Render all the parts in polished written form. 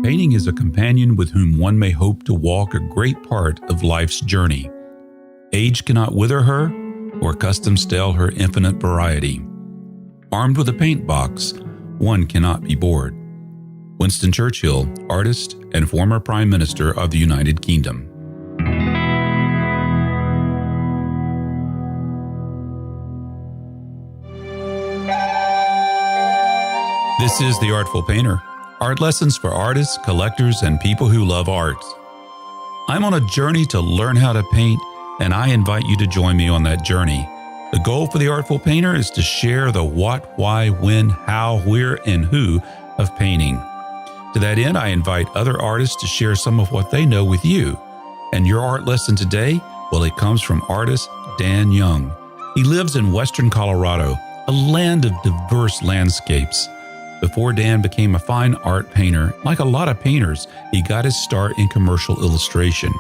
Painting is a companion with whom one may hope to walk a great part of life's journey. Age cannot wither her, or custom stale her infinite variety. Armed with a paint box, one cannot be bored. Winston Churchill, artist and former Prime Minister of the United Kingdom. This is The Artful Painter. Art lessons for artists, collectors, and people who love art. I'm on a journey to learn how to paint, and I invite you to join me on that journey. The goal for The Artful Painter is to share the what, why, when, how, where, and who of painting. To that end, I invite other artists to share some of what they know with you. And your art lesson today, well, it comes from artist Dan Young. He lives in Western Colorado, a land of diverse landscapes. Before Dan became a fine art painter, like a lot of painters, he got his start in commercial illustration.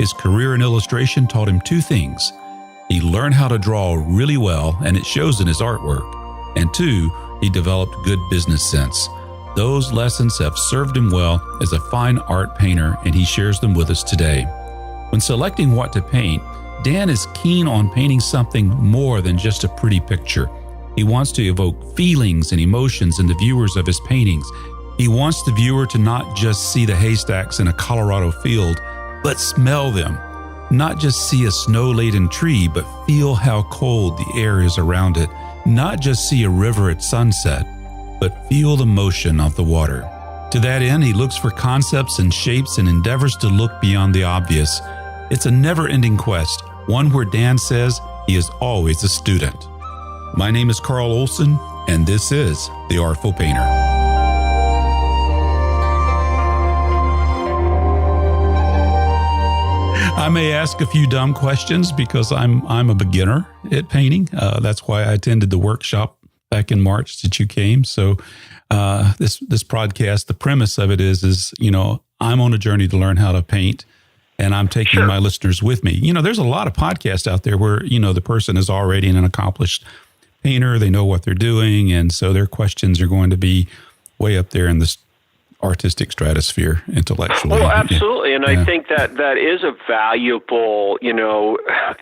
His career in illustration taught him two things. He learned how to draw really well, and it shows in his artwork. And two, he developed good business sense. Those lessons have served him well as a fine art painter, and he shares them with us today. When selecting what to paint, Dan is keen on painting something more than just a pretty picture. He wants to evoke feelings and emotions in the viewers of his paintings. He wants the viewer to not just see the haystacks in a Colorado field, but smell them. Not just see a snow-laden tree, but feel how cold the air is around it. Not just see a river at sunset, but feel the motion of the water. To that end, he looks for concepts and shapes and endeavors to look beyond the obvious. It's a never-ending quest, one where Dan says he is always a student. My name is Carl Olson, and this is The Artful Painter. I may ask a few dumb questions because I'm a beginner at painting. That's why I attended the workshop back in March that you came. So this podcast, the premise of it is I'm on a journey to learn how to paint, and I'm taking my listeners with me. There's a lot of podcasts out there where the person is already an accomplished painter, they know what they're doing, and so their questions are going to be way up there in the artistic stratosphere intellectually. Well, absolutely, and I think that is a valuable,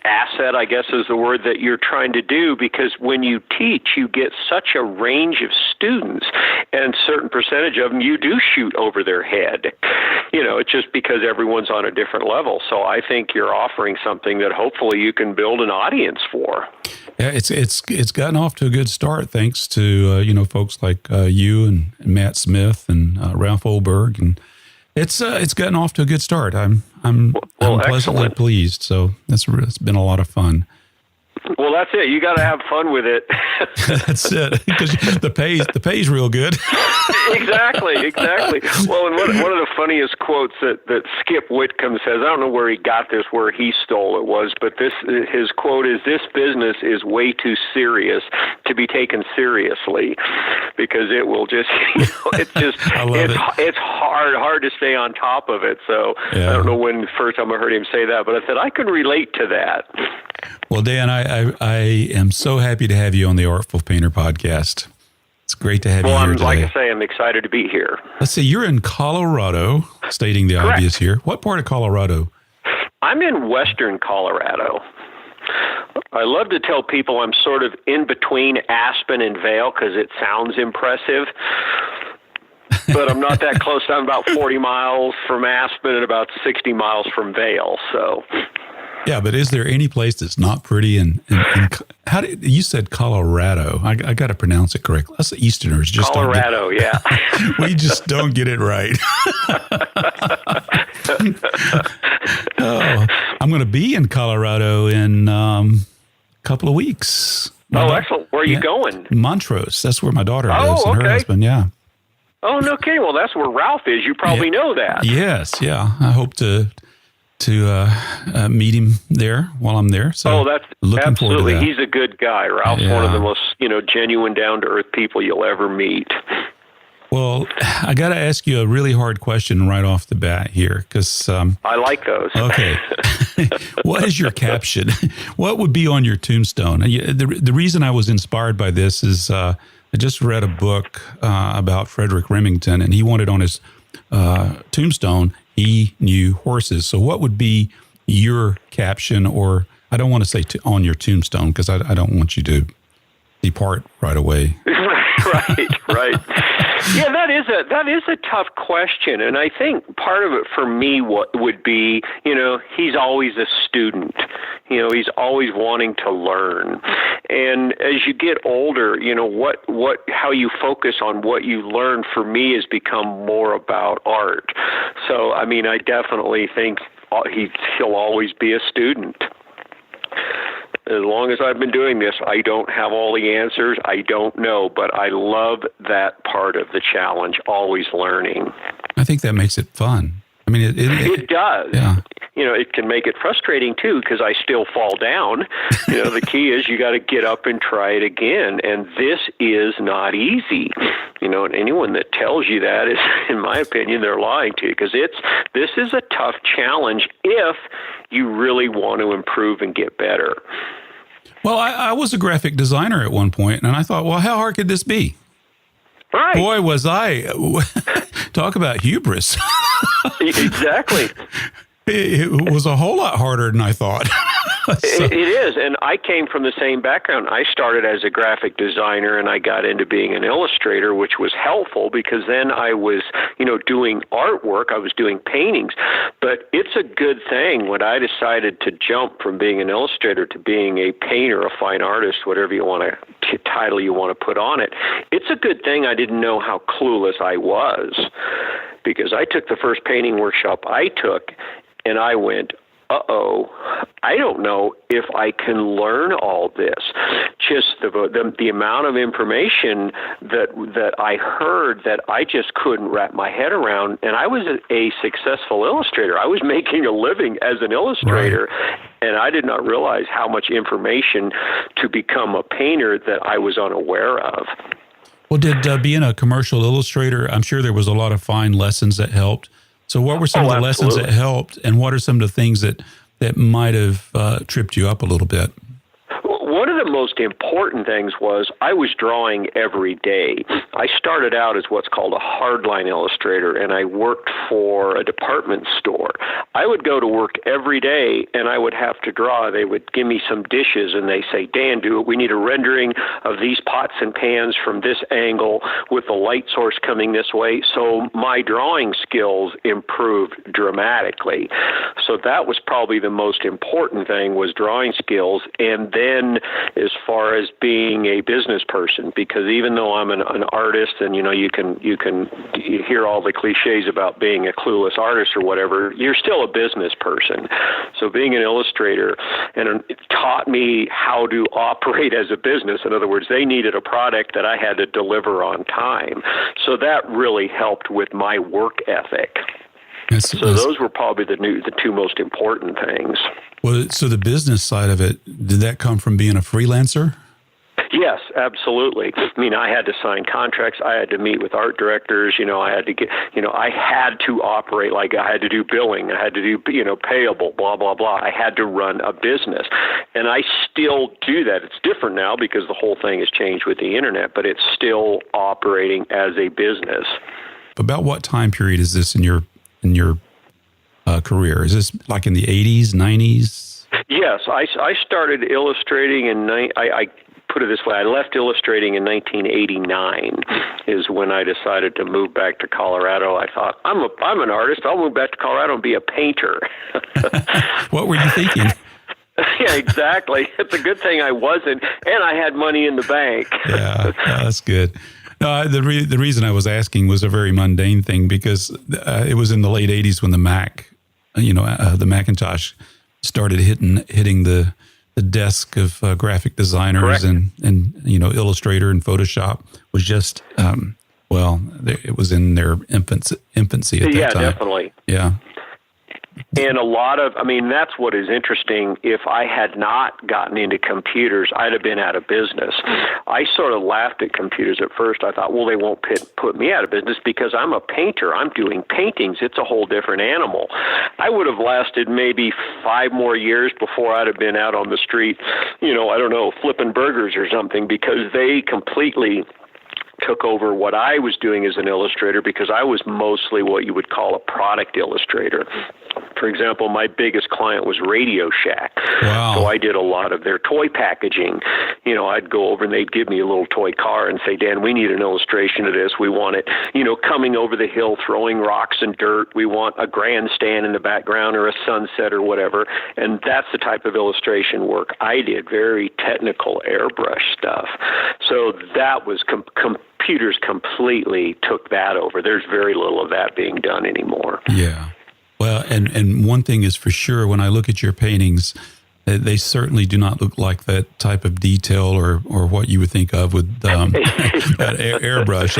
asset, I guess is the word that you're trying to do, because when you teach, you get such a range of students, and a certain percentage of them you do shoot over their head. It's just because everyone's on a different level. So I think you're offering something that hopefully you can build an audience for. Yeah, it's gotten off to a good start thanks to folks like you and Matt Smith and Ralph Olberg, and it's gotten off to a good start. I'm pleasantly pleased. So it's been a lot of fun. Well, that's it. You got to have fun with it. That's it, because the pay's real good. Exactly. Well, and one of the funniest quotes that Skip Whitcomb says, I don't know where he got this, where he stole it was, but his quote is, "This business is way too serious to be taken seriously," because it will just, it's hard to stay on top of it. So yeah. I don't know when the first time I heard him say that, but I said I can relate to that. Well, Dan, I am so happy to have you on the Artful Painter podcast. It's great to have you here today. Like I say, I'm excited to be here. Let's see, you're in Colorado, stating the Correct. Obvious here. What part of Colorado? I'm in Western Colorado. I love to tell people I'm sort of in between Aspen and Vail because it sounds impressive. But I'm not that close. I'm about 40 miles from Aspen and about 60 miles from Vail, so... Yeah, but is there any place that's not pretty? And you said Colorado? I got to pronounce it correctly. Us Easterners just Colorado, yeah. We just don't get it right. I'm going to be in Colorado in a couple of weeks. Excellent. Where are you going? Montrose. That's where my daughter lives and her husband. Yeah. Oh, no kidding. Well, that's where Ralph is. You probably know that. Yes. Yeah. I hope to meet him there while I'm there. So that's looking forward to that. He's a good guy. Ralph's one of the most, genuine, down-to-earth people you'll ever meet. Well, I got to ask you a really hard question right off the bat here, because I like those. Okay. What is your caption? What would be on your tombstone? The reason I was inspired by this is I just read a book about Frederick Remington, and he wanted on his tombstone, he knew horses. So what would be your caption, or I don't want to say on your tombstone because I don't want you to depart right away. Right. Yeah, that is a tough question, and I think part of it for me would be, he's always a student. He's always wanting to learn, and as you get older, how you focus on what you learn for me has become more about art. So, I mean, I definitely think he'll always be a student. As long as I've been doing this, I don't have all the answers. I don't know, but I love that part of the challenge, always learning. I think that makes it fun. I mean, it does. Yeah. It can make it frustrating, too, because I still fall down. The key is you got to get up and try it again, and this is not easy. And anyone that tells you that is, in my opinion, they're lying to you, because this is a tough challenge if you really want to improve and get better. Well, I was a graphic designer at one point, and I thought, well, how hard could this be? Right. Boy, was I. Talk about hubris. Exactly. It was a whole lot harder than I thought. It is, and I came from the same background. I started as a graphic designer, and I got into being an illustrator, which was helpful because then I was, doing artwork. I was doing paintings. But it's a good thing when I decided to jump from being an illustrator to being a painter, a fine artist, whatever you want to title you want to put on it. It's a good thing I didn't know how clueless I was, because I took the first painting workshop I took, and I went, I don't know if I can learn all this. Just the amount of information that I heard that I just couldn't wrap my head around. And I was a successful illustrator. I was making a living as an illustrator, right. And I did not realize how much information to become a painter that I was unaware of. Well, did being a commercial illustrator, I'm sure there was a lot of fine lessons that helped. So what were some of the lessons that helped, and what are some of the things that might have tripped you up a little bit? One of the most important things was I was drawing every day. I started out as what's called a hardline illustrator, and I worked for a department store. I would go to work every day, and I would have to draw. They would give me some dishes, and they say, Dan, we need a rendering of these pots and pans from this angle with the light source coming this way. So my drawing skills improved dramatically. So that was probably the most important thing, was drawing skills. And then as far as being a business person, because even though I'm an artist, and you can hear all the cliches about being a clueless artist or whatever, you're still a business person. So being an illustrator, and it taught me how to operate as a business. In other words, they needed a product that I had to deliver on time. So that really helped with my work ethic. So those were probably the two most important things. Well, so the business side of it, did that come from being a freelancer? Yes, absolutely. I mean, I had to sign contracts. I had to meet with art directors. I had to I had to operate, like I had to do billing. I had to do, payable, blah, blah, blah. I had to run a business. And I still do that. It's different now because the whole thing has changed with the internet, but it's still operating as a business. About what time period is this in your career? Is this like in the 80s, 90s? Yes, I started illustrating I put it this way, I left illustrating in 1989 is when I decided to move back to Colorado. I thought, I'm an artist, I'll move back to Colorado and be a painter. What were you thinking? Yeah, exactly. It's a good thing I wasn't, and I had money in the bank. Yeah, that's good. No, the reason I was asking was a very mundane thing, because it was in the late 80s when the Mac, the Macintosh started hitting the desk of graphic designers. Correct. and Illustrator and Photoshop was just, it was in their infancy at that time. Yeah, definitely. Yeah. And that's what is interesting. If I had not gotten into computers, I'd have been out of business. I sort of laughed at computers at first. I thought, well, they won't put me out of business because I'm a painter. I'm doing paintings. It's a whole different animal. I would have lasted maybe 5 more years before I'd have been out on the street, flipping burgers or something, because they completely took over what I was doing as an illustrator, because I was mostly what you would call a product illustrator. For example, my biggest client was Radio Shack. Wow. So I did a lot of their toy packaging. I'd go over and they'd give me a little toy car and say, Dan, we need an illustration of this. We want it, coming over the hill, throwing rocks and dirt. We want a grandstand in the background or a sunset or whatever. And that's the type of illustration work I did, very technical airbrush stuff. So that was computers completely took that over. There's very little of that being done anymore. Yeah. Well, and one thing is for sure, when I look at your paintings, they certainly do not look like that type of detail or what you would think of with that airbrush,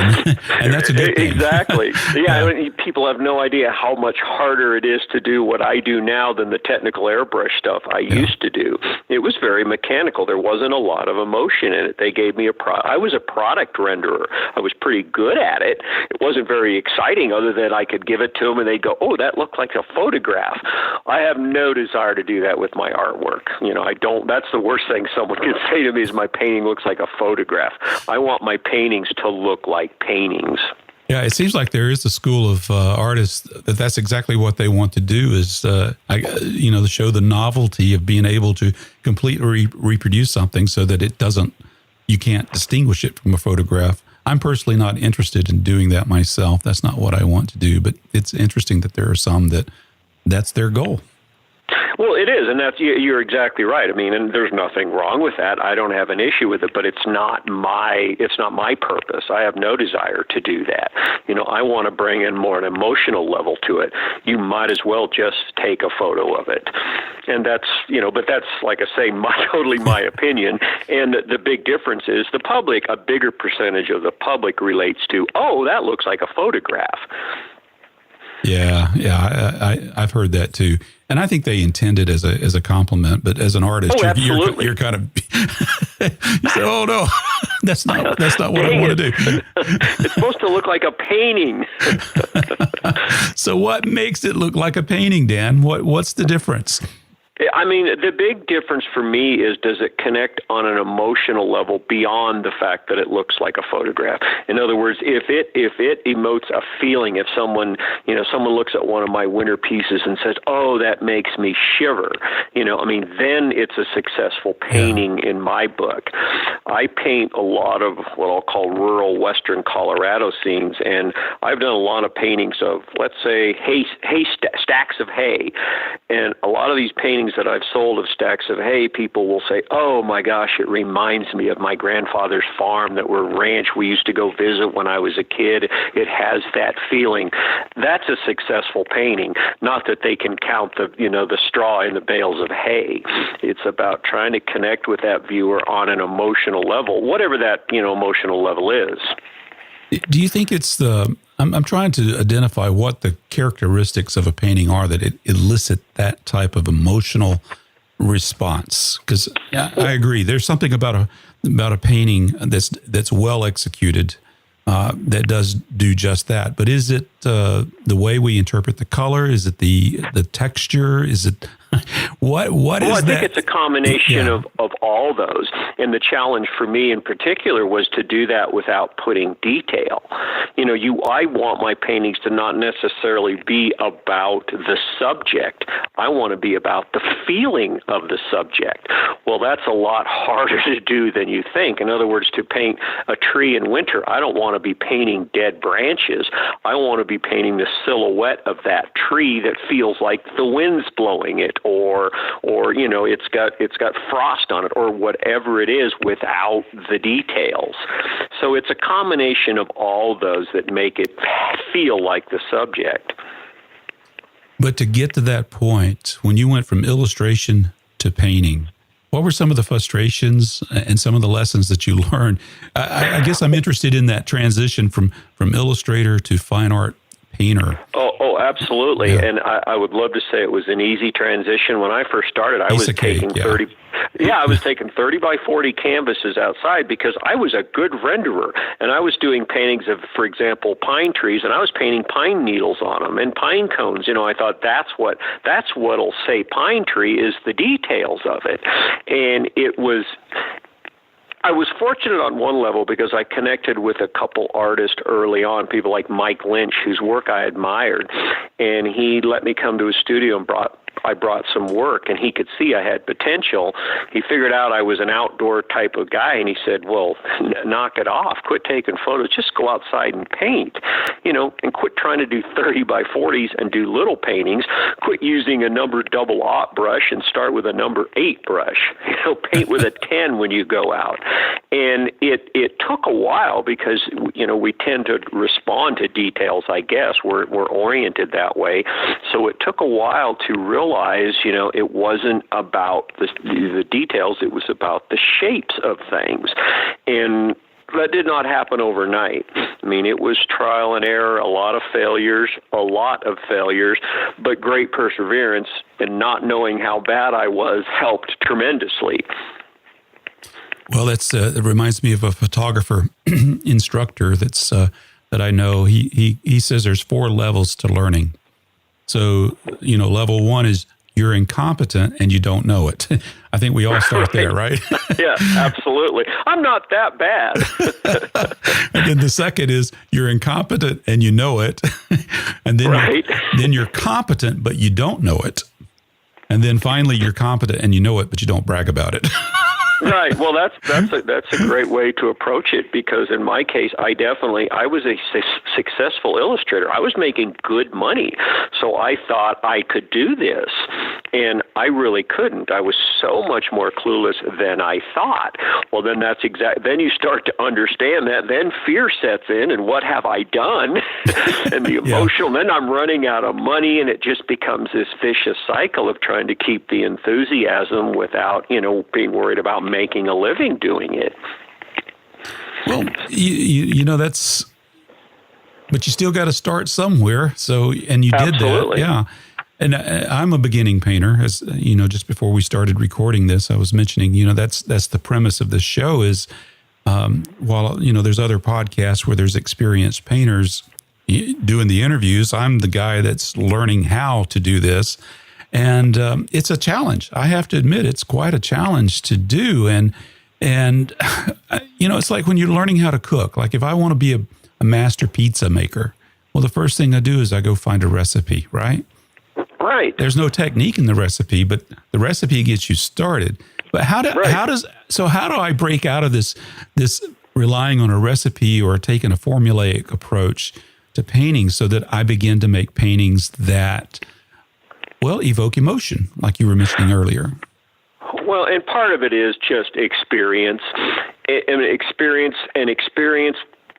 and that's a good thing. Exactly. Yeah, I mean, people have no idea how much harder it is to do what I do now than the technical airbrush stuff I used to do. It was very mechanical. There wasn't a lot of emotion in it. They gave me I was a product renderer. I was pretty good at it. It wasn't very exciting other than I could give it to them and they'd go, oh, that looked like a photograph. I have no desire to do that with my artwork. I don't. That's the worst thing someone can say to me is my painting looks like a photograph. I want my paintings to look like paintings. Yeah, it seems like there is a school of artists that's exactly what they want to do is, to show the novelty of being able to completely reproduce something so that you can't distinguish it from a photograph. I'm personally not interested in doing that myself. That's not what I want to do, but it's interesting that there are some that's their goal. Well, it is, and you're exactly right. I mean, and there's nothing wrong with that. I don't have an issue with it, but it's not my purpose. I have no desire to do that. I want to bring in more an emotional level to it. You might as well just take a photo of it. And that's, but that's, like I say, totally my opinion. And the big difference is the public, a bigger percentage of the public relates to, oh, that looks like a photograph. Yeah, I've heard that too, and I think they intend it as a compliment. But as an artist, you're kind of you say, "Oh no, that's not what I want to do." It's supposed to look like a painting. So, what makes it look like a painting, Dan? What's the difference? I mean, the big difference for me is, does it connect on an emotional level beyond the fact that it looks like a photograph? In other words, if it emotes a feeling, if someone looks at one of my winter pieces and says, "Oh, that makes me shiver," then it's a successful painting in my book. I paint a lot of what I'll call rural western Colorado scenes, and I've done a lot of paintings of, let's say, stacks of hay, and a lot of these paintings that I've sold of stacks of hay, people will say, oh my gosh, it reminds me of my grandfather's farm ranch we used to go visit when I was a kid. It has that feeling. That's a successful painting. Not that they can count the straw in the bales of hay. It's about trying to connect with that viewer on an emotional level, whatever that emotional level is. Do you think it's I'm trying to identify what the characteristics of a painting are that elicit that type of emotional response? Because I agree, there's something about a painting that's well executed that does do just that. But is it the way we interpret the color? Is it the texture? Is it what is that? I think it's a combination of all those. And the challenge for me in particular was to do that without putting detail. I want my paintings to not necessarily be about the subject. I want to be about the feeling of the subject. Well, that's a lot harder to do than you think. In other words, to paint a tree in winter, I don't want to be painting dead branches. I want to be painting the silhouette of that tree that feels like the wind's blowing it, or it's got frost on it, or whatever it is, without the details. So it's a combination of all those that make it feel like the subject. But to get to that point, when you went from illustration to painting, what were some of the frustrations and some of the lessons that you learned? I guess I'm interested in that transition from illustrator to fine art painter. Oh, absolutely. Yeah. And I would love to say it was an easy transition. When I first started, I was taking 30. Yeah, I was taking 30 by 40 canvases outside because I was a good renderer, and I was doing paintings of, for example, pine trees, and I was painting pine needles on them and pine cones. I thought that's what'll say pine tree is the details of it, and I was fortunate on one level because I connected with a couple artists early on, people like Mike Lynch, whose work I admired, and he let me come to his studio and I brought some work, and he could see I had potential. He figured out I was an outdoor type of guy, and he said, well, knock it off. Quit taking photos. Just go outside and paint, and quit trying to do 30 by 40s and do little paintings. Quit using a number double aught brush and start with a number 8 brush. Paint with a 10 when you go out. And it took a while because, we tend to respond to details, I guess. We're oriented that way. So it took a while to realize, it wasn't about the details. It was about the shapes of things. And that did not happen overnight. I mean, it was trial and error, a lot of failures, but great perseverance, and not knowing how bad I was helped tremendously. Well, it reminds me of a photographer instructor that I know. He says there's 4 levels to learning. So, level 1 is you're incompetent and you don't know it. I think we all start there, right? Yeah, absolutely. I'm not that bad. And then the second is you're incompetent and you know it. And then, then you're competent, but you don't know it. And then finally you're competent and you know it, but you don't brag about it. Right. Well, that's a great way to approach it, because in my case, I was a successful illustrator. I was making good money, so I thought I could do this, and I really couldn't. I was so much more clueless than I thought. Well, then then you start to understand that. Then fear sets in, and what have I done? And the emotional. Then I'm running out of money, and it just becomes this vicious cycle of trying to keep the enthusiasm without, being worried about making a living doing it. Well, but you still got to start somewhere. So, and you did that. Yeah. And I'm a beginning painter, as just before we started recording this, I was mentioning, that's the premise of this show is, while, there's other podcasts where there's experienced painters doing the interviews, I'm the guy that's learning how to do this. And it's a challenge. I have to admit, it's quite a challenge to do. And it's like when you're learning how to cook. Like if I want to be a master pizza maker, well, the first thing I do is I go find a recipe, right? Right. There's no technique in the recipe, but the recipe gets you started. But how do I break out of this relying on a recipe or taking a formulaic approach to painting so that I begin to make paintings that evoke emotion, like you were mentioning earlier? Well, and part of it is just experience, and experience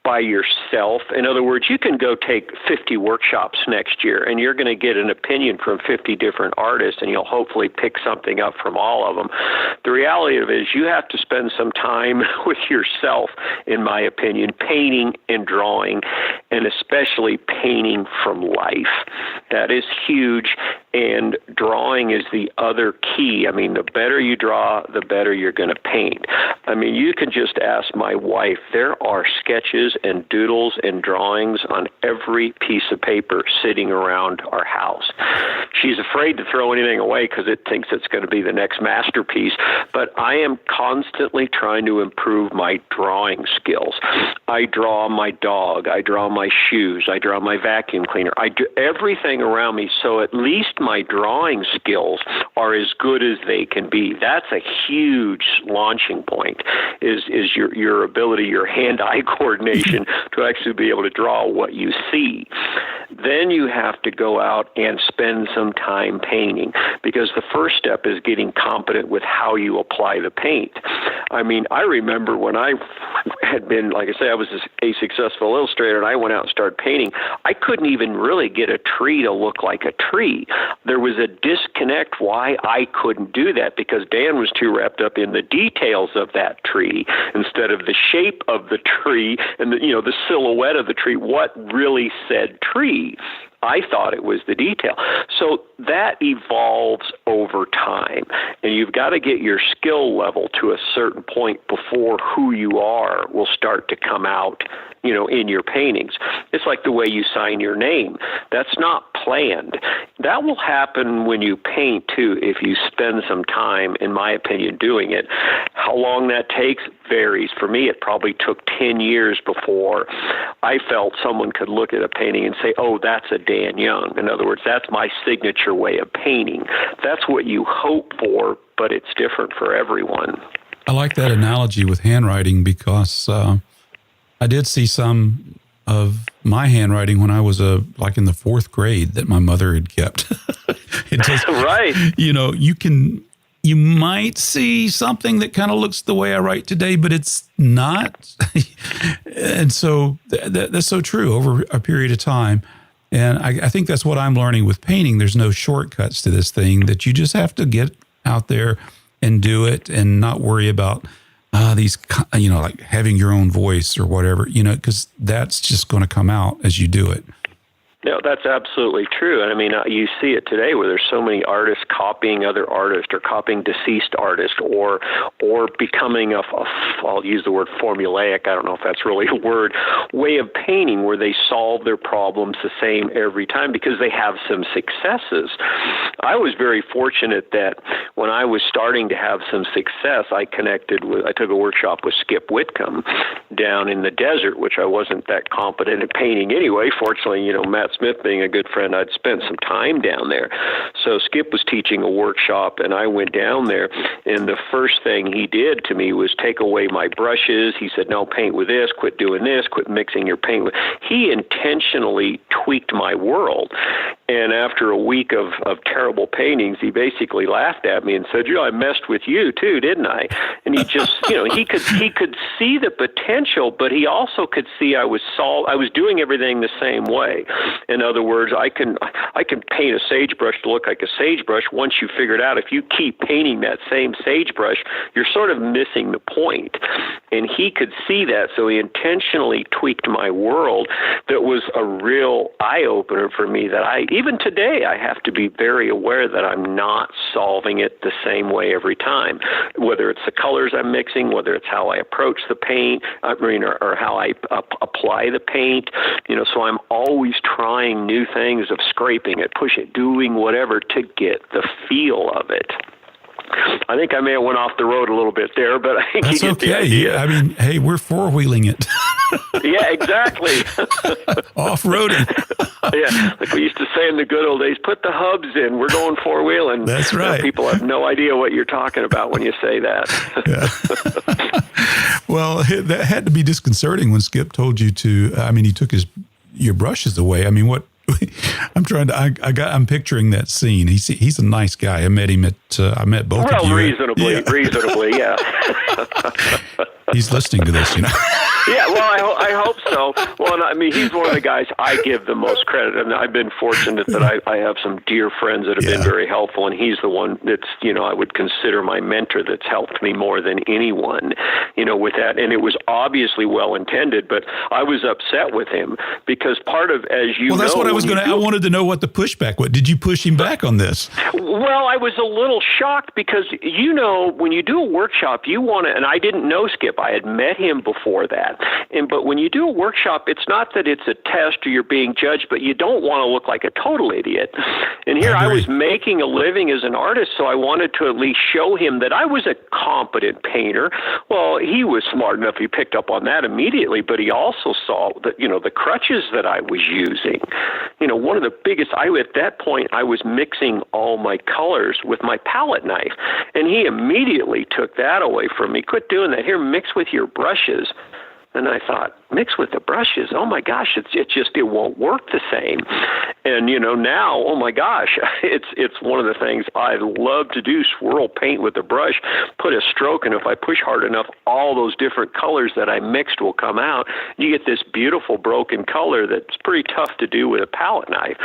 by yourself. In other words, you can go take 50 workshops next year, and you're going to get an opinion from 50 different artists, and you'll hopefully pick something up from all of them. The reality of it is you have to spend some time with yourself, in my opinion, painting and drawing, and especially painting from life. That is huge, and drawing is the other key. I mean, the better you draw, the better you're going to paint. I mean, you can just ask my wife. There are sketches and doodles and drawings on every piece of paper sitting around our house. She's afraid to throw anything away because it thinks it's going to be the next masterpiece, but I am constantly trying to improve my drawing skills. I draw my dog, I draw my shoes, I draw my vacuum cleaner, I do everything around me, so at least my drawing skills are as good as they can be. That's a huge launching point, is your ability, your hand-eye coordination to actually be able to draw what you see. Then you have to go out and spend some time painting, because the first step is getting competent with how you apply the paint. I mean, I remember when I had been, like I say, I was a successful illustrator, and I went out and started painting. I couldn't even really get a tree to look like a tree. There was a disconnect why I couldn't do that, because Dan was too wrapped up in the details of that tree instead of the shape of the tree and the silhouette of the tree, what really said tree. I thought it was the detail. So that evolves over time, and you've got to get your skill level to a certain point before who you are will start to come out, in your paintings. It's like the way you sign your name. That's not planned. That will happen when you paint, too, if you spend some time, in my opinion, doing it. How long that takes varies. For me, it probably took 10 years before I felt someone could look at a painting and say, oh, that's a Dan Young. In other words, that's my signature way of painting. That's what you hope for, but it's different for everyone. I like that analogy with handwriting, because I did see some of my handwriting when I was like in the 4th grade that my mother had kept. Right. You might see something that kind of looks the way I write today, but it's not. And so that's so true over a period of time. And I think that's what I'm learning with painting. There's no shortcuts to this thing, that you just have to get out there and do it and not worry about these, like having your own voice or whatever, because that's just going to come out as you do it. No, that's absolutely true. And I mean, you see it today where there's so many artists copying other artists or copying deceased artists or becoming I'll use the word formulaic, I don't know if that's really a word, way of painting where they solve their problems the same every time because they have some successes. I was very fortunate that when I was starting to have some success, I took a workshop with Skip Whitcomb down in the desert, which I wasn't that competent at painting anyway. Fortunately, Matt Smith being a good friend, I'd spent some time down there. So Skip was teaching a workshop, and I went down there, and the first thing he did to me was take away my brushes. He said, no, paint with this, quit doing this, quit mixing your paint with. He intentionally tweaked my world. And after a week of terrible paintings, he basically laughed at me and said, I messed with you too, didn't I? And he just, he could see the potential, but he also could see I was doing everything the same way. In other words, I can paint a sagebrush to look like a sagebrush. Once you figure it out, if you keep painting that same sagebrush, you're sort of missing the point. And he could see that, so he intentionally tweaked my world. That was a real eye-opener for me, that even today, I have to be very aware that I'm not solving it the same way every time, whether it's the colors I'm mixing, whether it's how I approach the paint, or how I apply the paint. So I'm always trying new things of scraping it, push it, doing whatever to get the feel of it. I think I may have went off the road a little bit there, but I think that's you get okay. the idea. I mean, hey, we're four-wheeling it. Yeah, exactly. Off-roading. Yeah, like we used to say in the good old days, put the hubs in. We're going four-wheeling. That's right. People have no idea what you're talking about when you say that. Yeah. Well, that had to be disconcerting when Skip told you to. I mean, he took your brushes away. I mean, what? I'm picturing that scene. He's a nice guy. I met him I met both of you. Reasonably, yeah. He's listening to this, Yeah, well, I hope so. Well, I mean, he's one of the guys I give the most credit, and I've been fortunate that I have some dear friends that have been very helpful, and he's the one that's, I would consider my mentor that's helped me more than anyone, with that. And it was obviously well-intended, but I was upset with him because part of, as you know... Well, that's what I was going to... I wanted to know what the pushback was. Did you push him back on this? Well, I was a little shocked because, when you do a workshop, you want to... And I didn't know Skip. I had met him before that. But when you do a workshop, it's not that it's a test or you're being judged, but you don't want to look like a total idiot. And here I was making a living as an artist, so I wanted to at least show him that I was a competent painter. Well, he was smart enough. He picked up on that immediately, but he also saw that, the crutches that I was using. One of the biggest, at that point, I was mixing all my colors with my palette knife. And he immediately took that away from me. Quit doing that. Here, mix with your brushes. And I thought, mixed with the brushes, oh my gosh, it won't work the same. And now, oh my gosh, it's one of the things I love to do: swirl paint with the brush, put a stroke, and if I push hard enough, all those different colors that I mixed will come out. You get this beautiful broken color that's pretty tough to do with a palette knife.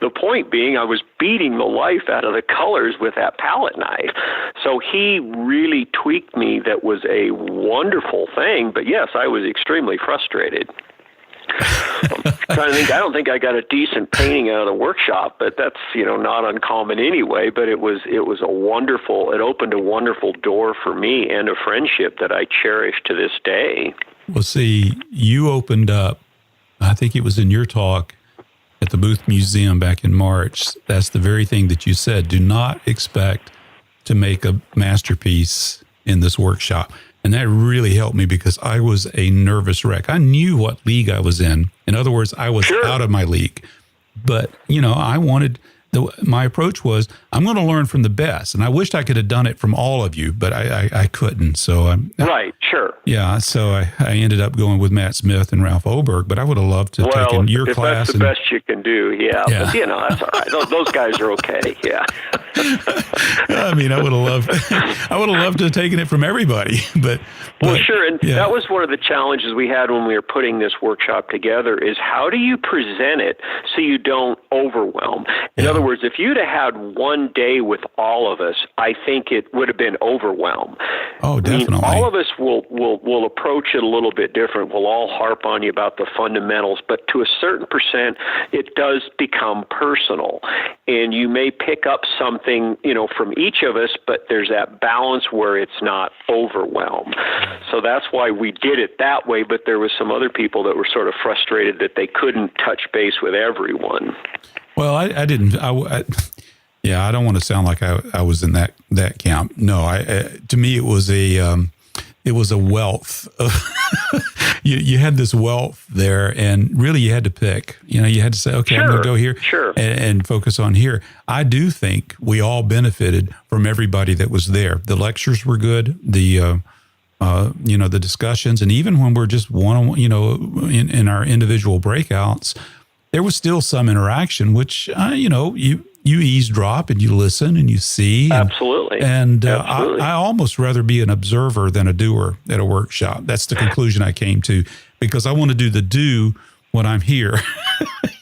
The point being, I was beating the life out of the colors with that palette knife. So he really tweaked me. That was a wonderful thing. But yes, I was extremely frustrated. I'm trying to think. I don't think I got a decent painting out of the workshop, but that's not uncommon anyway. But it was a wonderful. It opened a wonderful door for me and a friendship that I cherish to this day. Well, see, you opened up. I think it was in your talk at the Booth Museum back in March. That's the very thing that you said. Do not expect to make a masterpiece in this workshop. And that really helped me because I was a nervous wreck. I knew what league I was in. In other words, I was out of my league. But, I wanted, my approach was, I'm going to learn from the best. And I wished I could have done it from all of you, but I couldn't. So right, sure. Yeah, so I ended up going with Matt Smith and Ralph Oberg, but I would have loved to take in your class. That's the best you can do, yeah. But, that's all right. Those guys are okay, yeah. I mean, I would have loved to have taken it from everybody, but sure. And that was one of the challenges we had when we were putting this workshop together: is how do you present it so you don't overwhelm? In other words, if you'd have had one day with all of us, I think it would have been overwhelm. Oh, definitely. I mean, all of us will approach it a little bit different. We'll all harp on you about the fundamentals, but to a certain percent, it does become personal, and you may pick up something, from each of us, but there's that balance where it's not overwhelmed. So that's why we did it that way, but there was some other people that were sort of frustrated that they couldn't touch base with everyone. Well, I didn't. I don't want to sound like I was in that camp. No, to me it was a wealth. You had this wealth there, and really you had to pick. You had to say, okay, I'm going to go here and focus on here. I do think we all benefited from everybody that was there. The lectures were good. The the discussions, and even when we're just one-on-one, in our individual breakouts, there was still some interaction, which, you eavesdrop and you listen and you see. Absolutely. Absolutely. I almost rather be an observer than a doer at a workshop. That's the conclusion I came to, because I want to do the do when I'm here.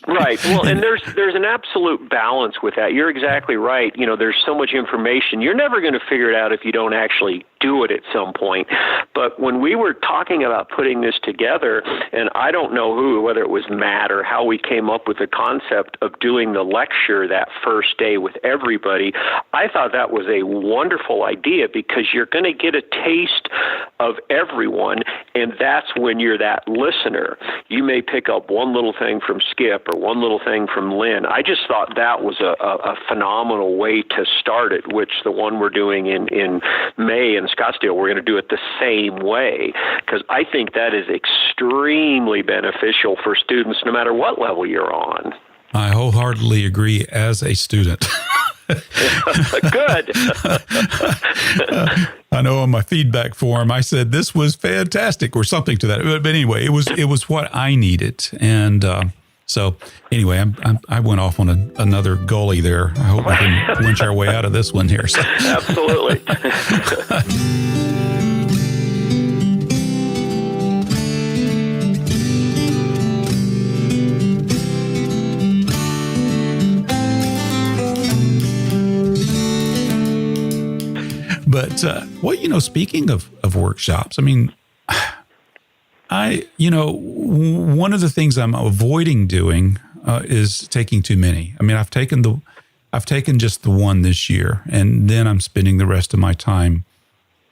Right. Well, and there's an absolute balance with that. You're exactly right. There's so much information. You're never going to figure it out if you don't actually do it at some point. But when we were talking about putting this together, and I don't know whether it was Matt or how we came up with the concept of doing the lecture that first day with everybody, I thought that was a wonderful idea, because you're going to get a taste of everyone, and that's when you're that listener. You may pick up one little thing from Skip or one little thing from Lynn. I just thought that was a phenomenal way to start it, which the one we're doing in May in Scottsdale, we're going to do it the same way, because I think that is extremely beneficial for students no matter what level you're on. I wholeheartedly agree as a student. Good. I know on my feedback form I said this was fantastic or something to that. But anyway, it was what I needed, and so anyway, I went off on another gully there. I hope we can winch our way out of this one here. So. Absolutely. But speaking of workshops, I mean, one of the things I'm avoiding doing is taking too many. I mean, I've taken just the one this year, and then I'm spending the rest of my time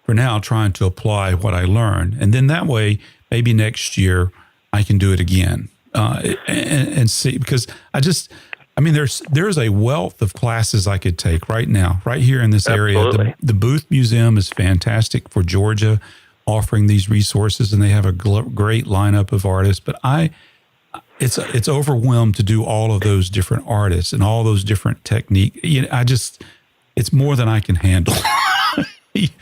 for now trying to apply what I learned. And then that way, maybe next year I can do it again and see, because there's a wealth of classes I could take right now, right here in this area. The Booth Museum is fantastic for Georgia, offering these resources, and they have a great lineup of artists. But it's overwhelmed to do all of those different artists and all those different techniques. It's more than I can handle.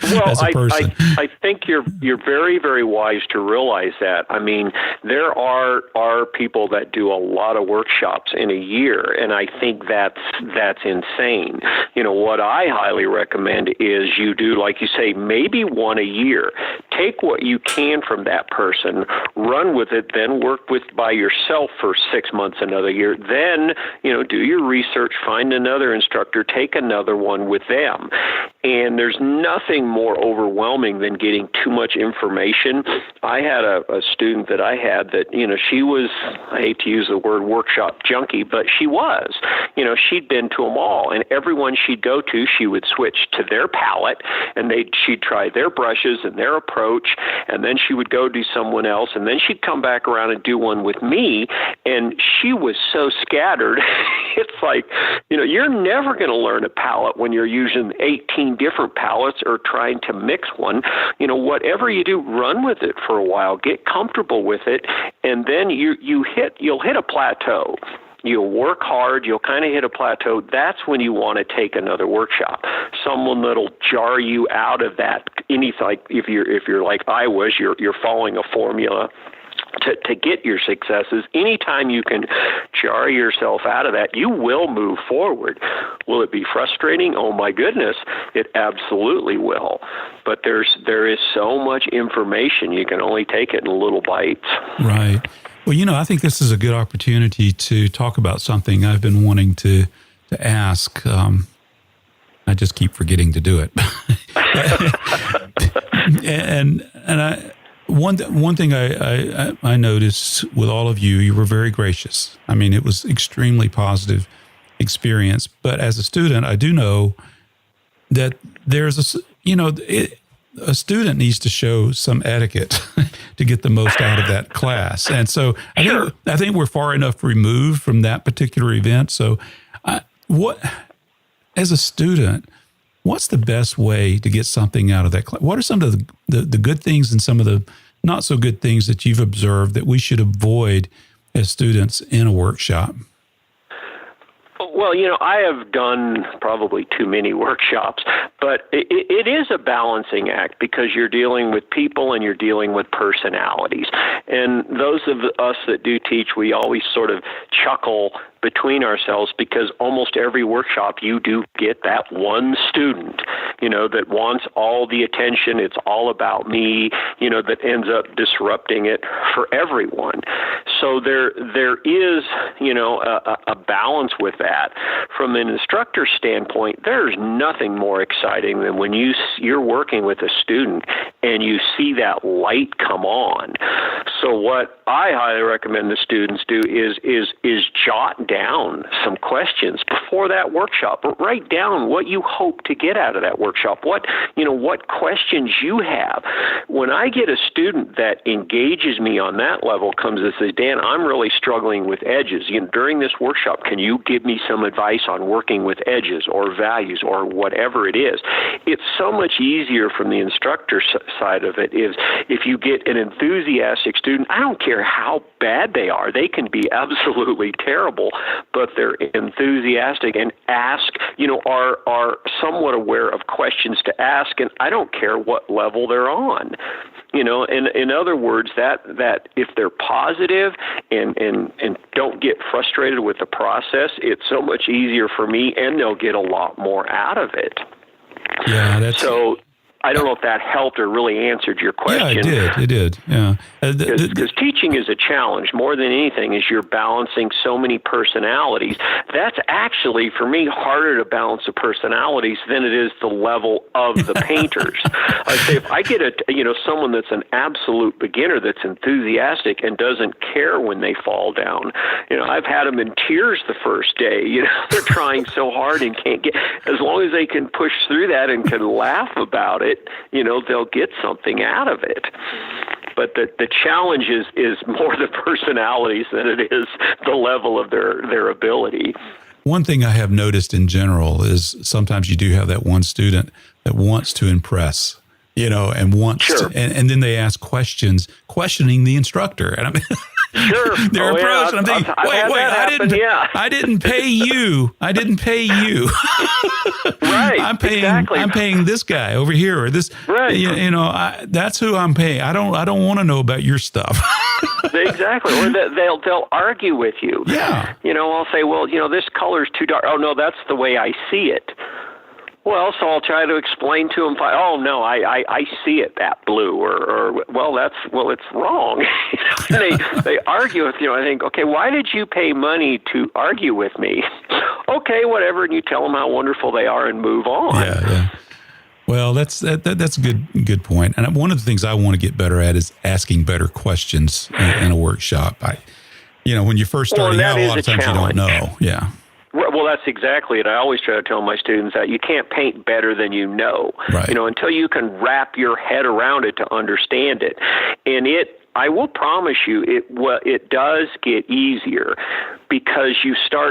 as a person. I think you're very, very wise to realize that. I mean, there are people that do a lot of workshops in a year, and I think that's insane. What I highly recommend is you do, like you say, maybe one a year. Take what you can from that person, run with it, then work by yourself for 6 months, another year. Then, do your research, find another instructor, take another one with them. And there's nothing more overwhelming than getting too much information. I had a student that I had that, she was, I hate to use the word workshop junkie, but she was. She'd been to them all, and everyone she'd go to, she would switch to their palette, and she'd try their brushes and their approach, and then she would go do someone else, and then she'd come back around and do one with me, and she was so scattered. It's like, you're never going to learn a palette when you're using 18 different palettes or trying to mix one. Whatever you do, run with it for a while, get comfortable with it, and then you'll hit a plateau. You'll work hard, you'll kind of hit a plateau. That's when you want to take another workshop. Someone that'll jar you out of that. Like if you're like I was, you're following a formula to get your successes. Anytime you can jar yourself out of that, you will move forward. Will it be frustrating? Oh my goodness, it absolutely will. But there is so much information, you can only take it in little bites. Right. Well, I think this is a good opportunity to talk about something I've been wanting to ask. I just keep forgetting to do it. One thing I noticed with all of you was very gracious. I mean, it was extremely positive experience. But as a student, I do know that there's a student needs to show some etiquette to get the most out of that class. And so I think we're far enough removed from that particular event. So as a student, what's the best way to get something out of that class? What are some of the good things and some of the not so good things that you've observed that we should avoid as students in a workshop? Well, I have done probably too many workshops, but it is a balancing act because you're dealing with people and you're dealing with personalities. And those of us that do teach, we always sort of chuckle between ourselves because almost every workshop you do get that one student, that wants all the attention. It's all about me, that ends up disrupting it for everyone. So there is, a balance with that. From an instructor standpoint, there's nothing more exciting than when you're working with a student and you see that light come on. So what I highly recommend the students do is jot down some questions before that workshop, but write down what you hope to get out of that workshop, what questions you have. When I get a student that engages me on that level, comes and says, Dan, I'm really struggling with edges. During this workshop, can you give me some advice on working with edges or values or whatever it is? It's so much easier from the instructor side of it is if you get an enthusiastic student, I don't care how bad they are. They can be absolutely terrible, but they're enthusiastic and ask, are somewhat aware of questions to ask, and I don't care what level they're on. In other words, that if they're positive and don't get frustrated with the process, it's so much easier for me, and they'll get a lot more out of it. Yeah, so I don't know if that helped or really answered your question. Yeah, it did. Yeah, because teaching is a challenge. More than anything, is you're balancing so many personalities. That's actually, for me, harder to balance the personalities than it is the level of the painters. I say if I get someone that's an absolute beginner that's enthusiastic and doesn't care when they fall down. I've had them in tears the first day. They're trying so hard and can't get. As long as they can push through that and can laugh about it, they'll get something out of it. But the challenge is more the personalities than it is the level of their ability. One thing I have noticed in general is sometimes you do have that one student that wants to impress, and wants sure. to, and then they ask questions, questioning the instructor. And Sure. Their approach. And I'm thinking, I didn't pay you. I didn't pay you. Right. I'm paying this guy over here, or this. Right. That's who I'm paying. I don't want to know about your stuff. Exactly. Or they'll argue with you. Yeah. I'll say, well, this color's too dark. Oh no, that's the way I see it. Well, so I'll try to explain to them. Oh no, I see it that blue, or it's wrong. they argue with you. I think, okay, why did you pay money to argue with me? Okay, whatever, and you tell them how wonderful they are and move on. Yeah. Well, that's a good point. And one of the things I want to get better at is asking better questions in a workshop. When you're first starting out, a lot of times you don't know. Yeah. Well, that's exactly it. I always try to tell my students that you can't paint better than you know. Right. Until you can wrap your head around it to understand it. And I will promise you, it does get easier, because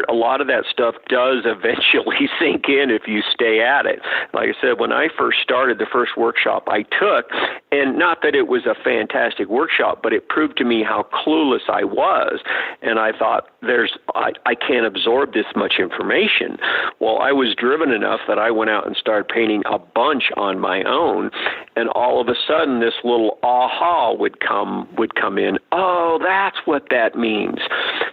a lot of that stuff does eventually sink in if you stay at it. Like I said, when I first started the first workshop I took, and not that it was a fantastic workshop, but it proved to me how clueless I was. And I thought, I can't absorb this much information. Well, I was driven enough that I went out and started painting a bunch on my own. And all of a sudden, this little aha would come in. Oh, that's what that means.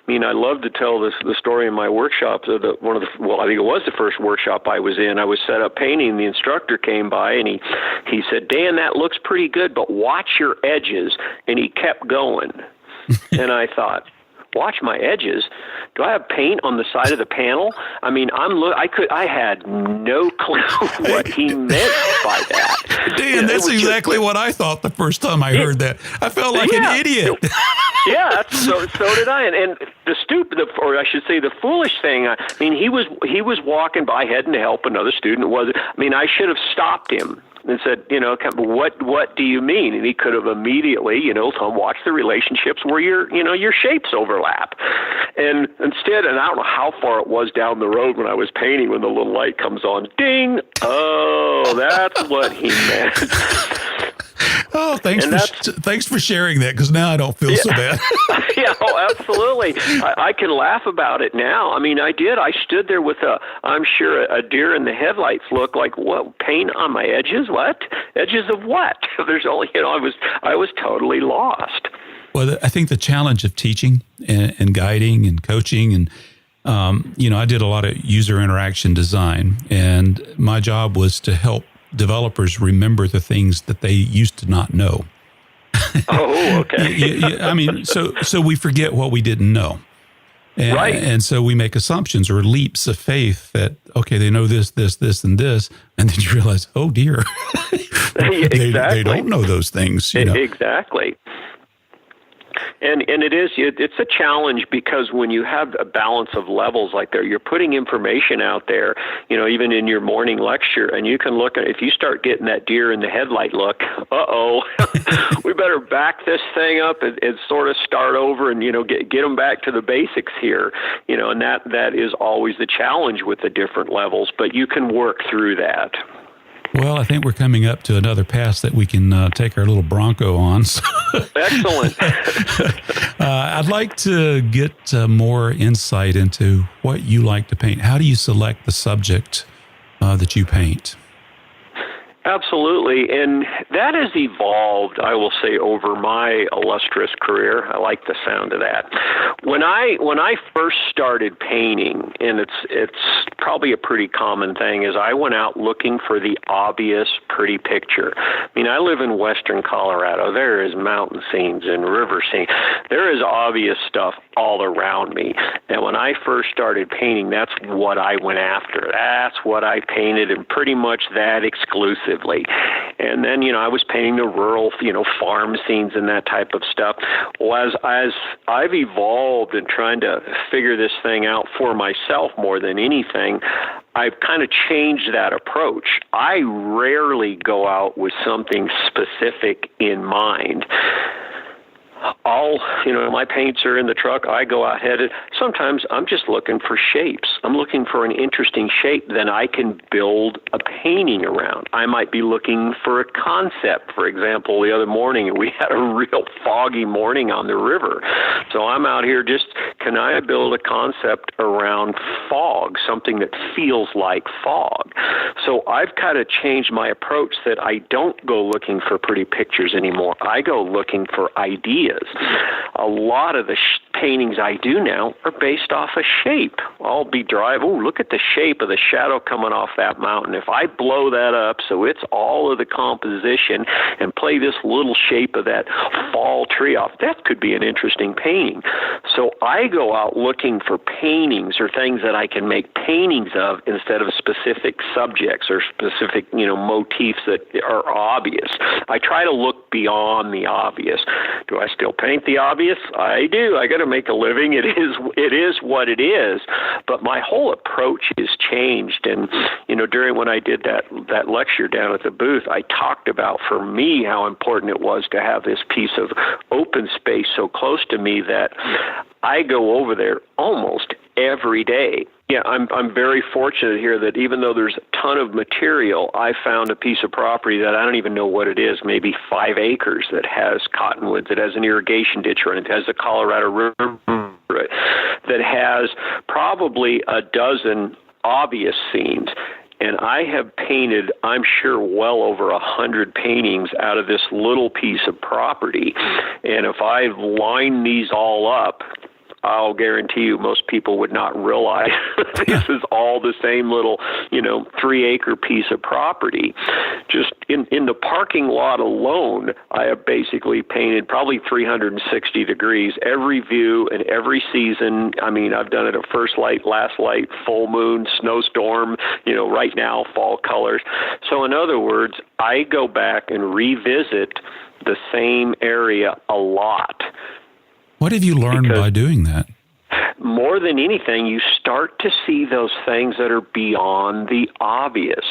I love to tell the story in my workshop. I think it was the first workshop I was in. I was set up painting. The instructor came by and he said, "Dan, that looks pretty good, but watch your edges." And he kept going. And I thought, watch my edges? Do I have paint on the side of the panel? I had no clue what he meant by that. Dan, that's exactly what I thought the first time I heard that. I felt like an idiot. Yeah, so did I. And the foolish thing, he was walking by heading to help another student. I should have stopped him and said, what do you mean? And he could have immediately, watch the relationships where your shapes overlap. And instead, and I don't know how far it was down the road when I was painting, when the little light comes on, ding! Oh, that's what he meant. Oh, thanks for sharing that, because now I don't feel so bad. Yeah, absolutely. I can laugh about it now. I did. I stood there with I'm sure a deer in the headlights look like, what, paint on my edges? What? Edges of what? There's only, I was totally lost. Well, I think the challenge of teaching and guiding and coaching and I did a lot of user interaction design, and my job was to help developers remember the things that they used to not know. Oh, okay. So we forget what we didn't know. And, right. And so we make assumptions or leaps of faith that, okay, they know this, and this. And then you realize, oh, dear, they don't know those things. Exactly. And it's a challenge, because when you have a balance of levels like that, you're putting information out there, even in your morning lecture, and you can look at, if you start getting that deer in the headlight look, we better back this thing up and sort of start over and, get them back to the basics here, and that is always the challenge with the different levels, but you can work through that. Well, I think we're coming up to another pass that we can take our little Bronco on. Excellent. I'd like to get more insight into what you like to paint. How do you select the subject that you paint? Absolutely, and that has evolved, I will say, over my illustrious career. I like the sound of that. When I first started painting, and it's probably a pretty common thing, is I went out looking for the obvious pretty picture. I live in western Colorado. There is mountain scenes and river scenes. There is obvious stuff all around me. And when I first started painting, that's what I went after. That's what I painted, and pretty much that exclusively. And then, I was painting the rural, farm scenes and that type of stuff. Well, as I've evolved in trying to figure this thing out for myself more than anything, I've kind of changed that approach. I rarely go out with something specific in mind. I'll my paints are in the truck. I go out headed. Sometimes I'm just looking for shapes. I'm looking for an interesting shape. Then I can build a painting around. I might be looking for a concept. For example, the other morning we had a real foggy morning on the river. So I'm out here can I build a concept around fog, something that feels like fog? So I've kind of changed my approach that I don't go looking for pretty pictures anymore. I go looking for ideas. A lot of the paintings I do now are based off a shape. I'll be driving, look at the shape of the shadow coming off that mountain. If I blow that up so it's all of the composition and play this little shape of that fall tree off, that could be an interesting painting. So I go out looking for paintings or things that I can make paintings of instead of specific subjects or specific, motifs that are obvious. I try to look beyond the obvious. Do I still paint the obvious? I do. I got to make a living. It is what it is. But my whole approach has changed. And, during when I did that lecture down at the booth, I talked about, for me, how important it was to have this piece of open space so close to me that I go over there almost every day. Yeah, I'm very fortunate here that even though there's a ton of material, I found a piece of property that I don't even know what it is, maybe 5 acres, that has cottonwoods, that has an irrigation ditch on it, has the Colorado River, that has probably a dozen obvious scenes. And I have painted, I'm sure, well over 100 paintings out of this little piece of property. And if I line these all up, I'll guarantee you most people would not realize this is all the same little, 3-acre piece of property. Just in the parking lot alone, I have basically painted probably 360 degrees, every view and every season. I mean, I've done it at first light, last light, full moon, snowstorm, right now, fall colors. So in other words, I go back and revisit the same area a lot. What have you learned by doing that? More than anything, you start to see those things that are beyond the obvious.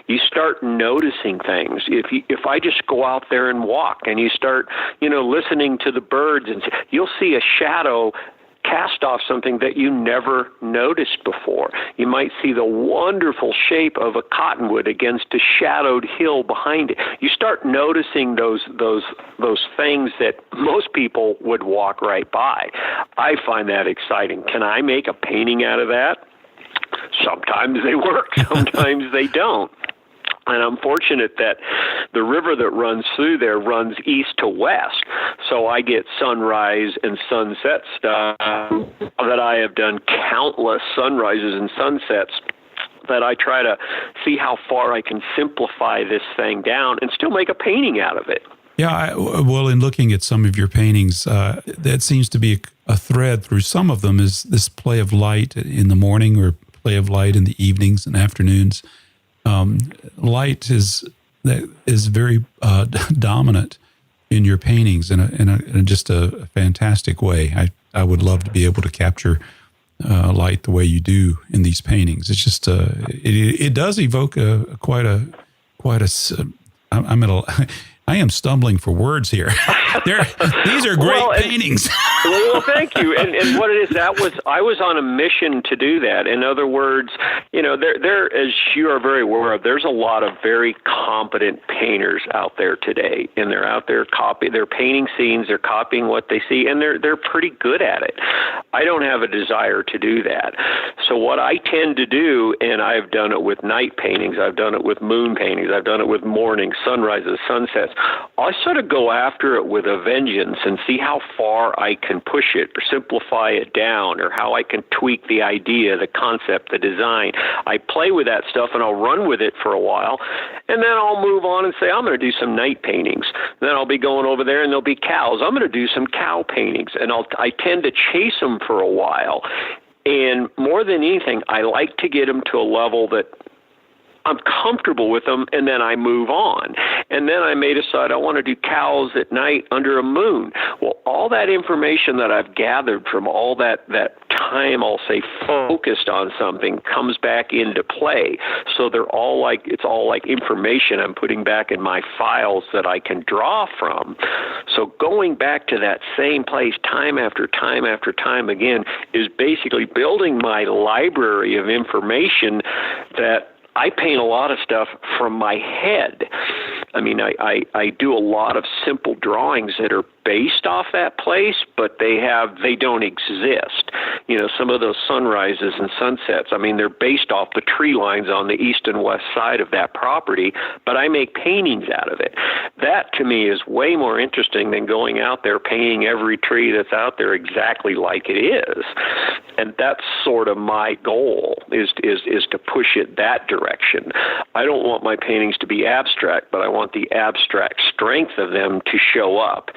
You start noticing things. If I just go out there and walk and you start, listening to the birds, and you'll see a shadow cast off something that you never noticed before. You might see the wonderful shape of a cottonwood against a shadowed hill behind it. You start noticing those things that most people would walk right by. I find that exciting. Can I make a painting out of that? Sometimes they work, sometimes they don't. And I'm fortunate that the river that runs through there runs east to west. So I get sunrise and sunset stuff that I have done countless sunrises and sunsets that I try to see how far I can simplify this thing down and still make a painting out of it. Yeah, well, in looking at some of your paintings, that seems to be a thread through some of them is this play of light in the morning or play of light in the evenings and afternoons. Light is very dominant in your paintings in just a fantastic way. I would love to be able to capture light the way you do in these paintings. It's just it does evoke quite a. I am stumbling for words here. These are great paintings. Well, thank you. And what it is, I was on a mission to do that. In other words, there, as you are very aware of, there's a lot of very competent painters out there today, and they're out there they're painting scenes, they're copying what they see, and they're pretty good at it. I don't have a desire to do that. So what I tend to do, and I've done it with night paintings, I've done it with moon paintings, I've done it with morning, sunrises, sunsets. I sort of go after it with a vengeance and see how far I can push it or simplify it down, or how I can tweak the idea, the concept, the design. I play with that stuff and I'll run with it for a while, and then I'll move on and say, I'm going to do some night paintings. Then I'll be going over there and there'll be cows. I'm going to do some cow paintings, and I tend to chase them for a while. And more than anything, I like to get them to a level that I'm comfortable with them, and then I move on. And then I may decide I want to do cows at night under a moon. Well, all that information that I've gathered from all that time, I'll say, focused on something comes back into play. So it's all like information I'm putting back in my files that I can draw from. So going back to that same place time after time after time again is basically building my library of information that I paint a lot of stuff from my head. I mean, I do a lot of simple drawings that are based off that place, but they don't exist. You know, some of those sunrises and sunsets, I mean, they're based off the tree lines on the east and west side of that property, but I make paintings out of it. That, to me, is way more interesting than going out there painting every tree that's out there exactly like it is. And that's sort of my goal, is to push it that direction. I don't want my paintings to be abstract, but I want the abstract strength of them to show up.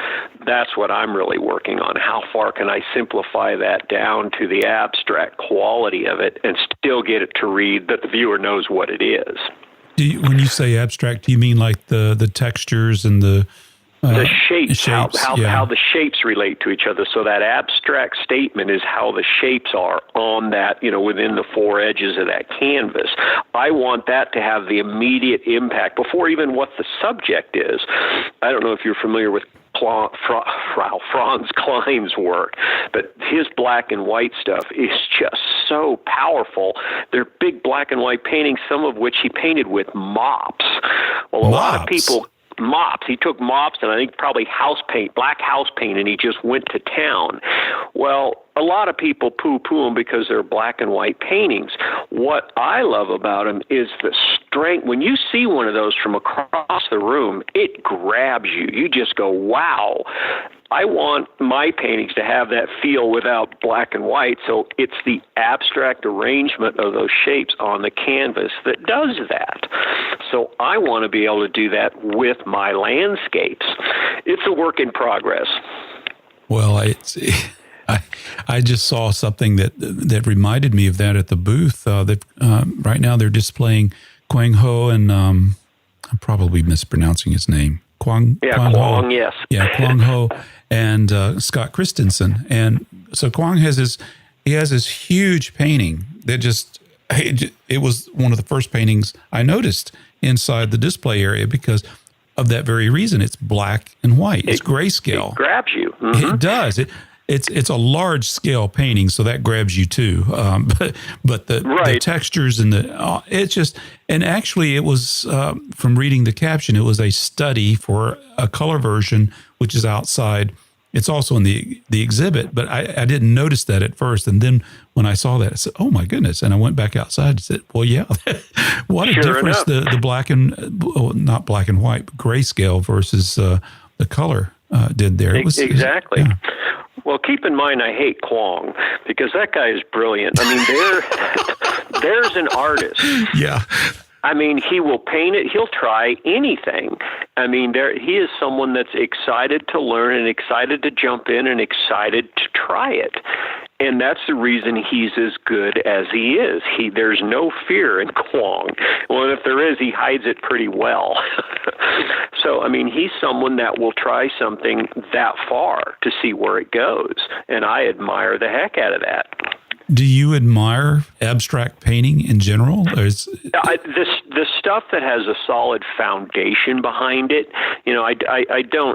That's what I'm really working on. How far can I simplify that down to the abstract quality of it and still get it to read that the viewer knows what it is? When you say abstract, do you mean like the textures and the shapes, how the shapes relate to each other? So that abstract statement is how the shapes are on that, within the four edges of that canvas. I want that to have the immediate impact before even what the subject is. I don't know if you're familiar with Franz Klein's work, but his black and white stuff is just so powerful. They're big black and white paintings, some of which he painted with mops. Well, a lot of people... Mops. He took mops and I think probably house paint, black house paint, and he just went to town. Well, a lot of people poo-poo them because they're black and white paintings. What I love about them is the strength. When you see one of those from across the room, it grabs you. You just go, wow. I want my paintings to have that feel without black and white, so it's the abstract arrangement of those shapes on the canvas that does that. So I want to be able to do that with my landscapes. It's a work in progress. Well, I just saw something that reminded me of that at the booth. Right now they're displaying Quang Ho and I'm probably mispronouncing his name. Quang Ho. Yes. Yeah, Quang Ho and Scott Christensen. And so Quang has this huge painting that it was one of the first paintings I noticed inside the display area because of that very reason. It's black and white. It's grayscale. It grabs you. Mm-hmm. It does. It's a large scale painting, so that grabs you too. But the textures and and actually it was from reading the caption, it was a study for a color version, which is outside. It's also in the exhibit, but I didn't notice that at first. And then when I saw that, I said, "Oh my goodness!" And I went back outside and said, "Well, yeah, what a difference the black and not black and white, but grayscale versus the color did there." Exactly. Yeah. Well, keep in mind, I hate Quang because that guy is brilliant. I mean, there's an artist. Yeah. I mean, he will paint it. He'll try anything. I mean, he is someone that's excited to learn and excited to jump in and excited to try it. And that's the reason he's as good as he is. There's no fear in Quang. Well, if there is, he hides it pretty well. So, I mean, he's someone that will try something that far to see where it goes. And I admire the heck out of that. Do you admire abstract painting in general? The stuff that has a solid foundation behind it, I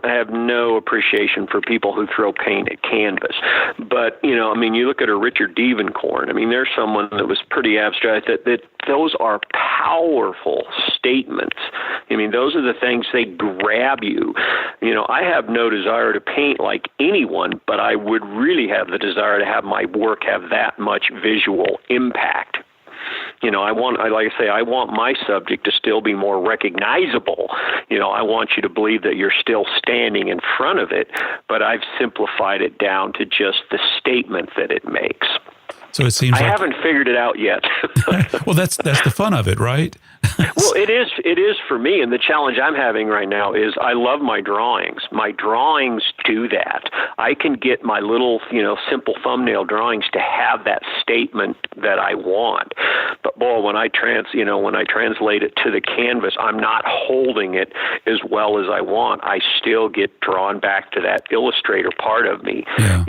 have no appreciation for people who throw paint at canvas. But, I mean, you look at a Richard Devencorn. I mean, there's someone that was pretty abstract that those are powerful statements. I mean, those are the things, they grab you. I have no desire to paint like anyone, but I would really have the desire to have my work have that much visual impact. I want my subject to still be more recognizable. I want you to believe that you're still standing in front of it, but I've simplified it down to just the statement that it makes. So it seems I haven't figured it out yet. Well, that's the fun of it, right? Well, it is for me, and the challenge I'm having right now is I love my drawings. My drawings do that. I can get my little, simple thumbnail drawings to have that statement that I want. But when I translate it to the canvas, I'm not holding it as well as I want. I still get drawn back to that illustrator part of me. Yeah.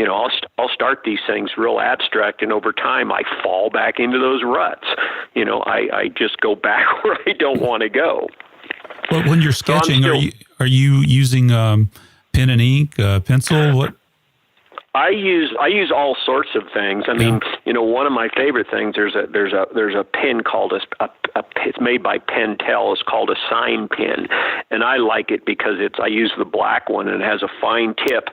I'll start these things real abstract, and over time I fall back into those ruts. I just go back where I don't want to go. Well, when you're sketching, are you using pen and ink, pencil? What? I use all sorts of things. I mean, one of my favorite things. There's a pen called it's made by Pentel. It's called a sign pen, and I like it because I use the black one and it has a fine tip,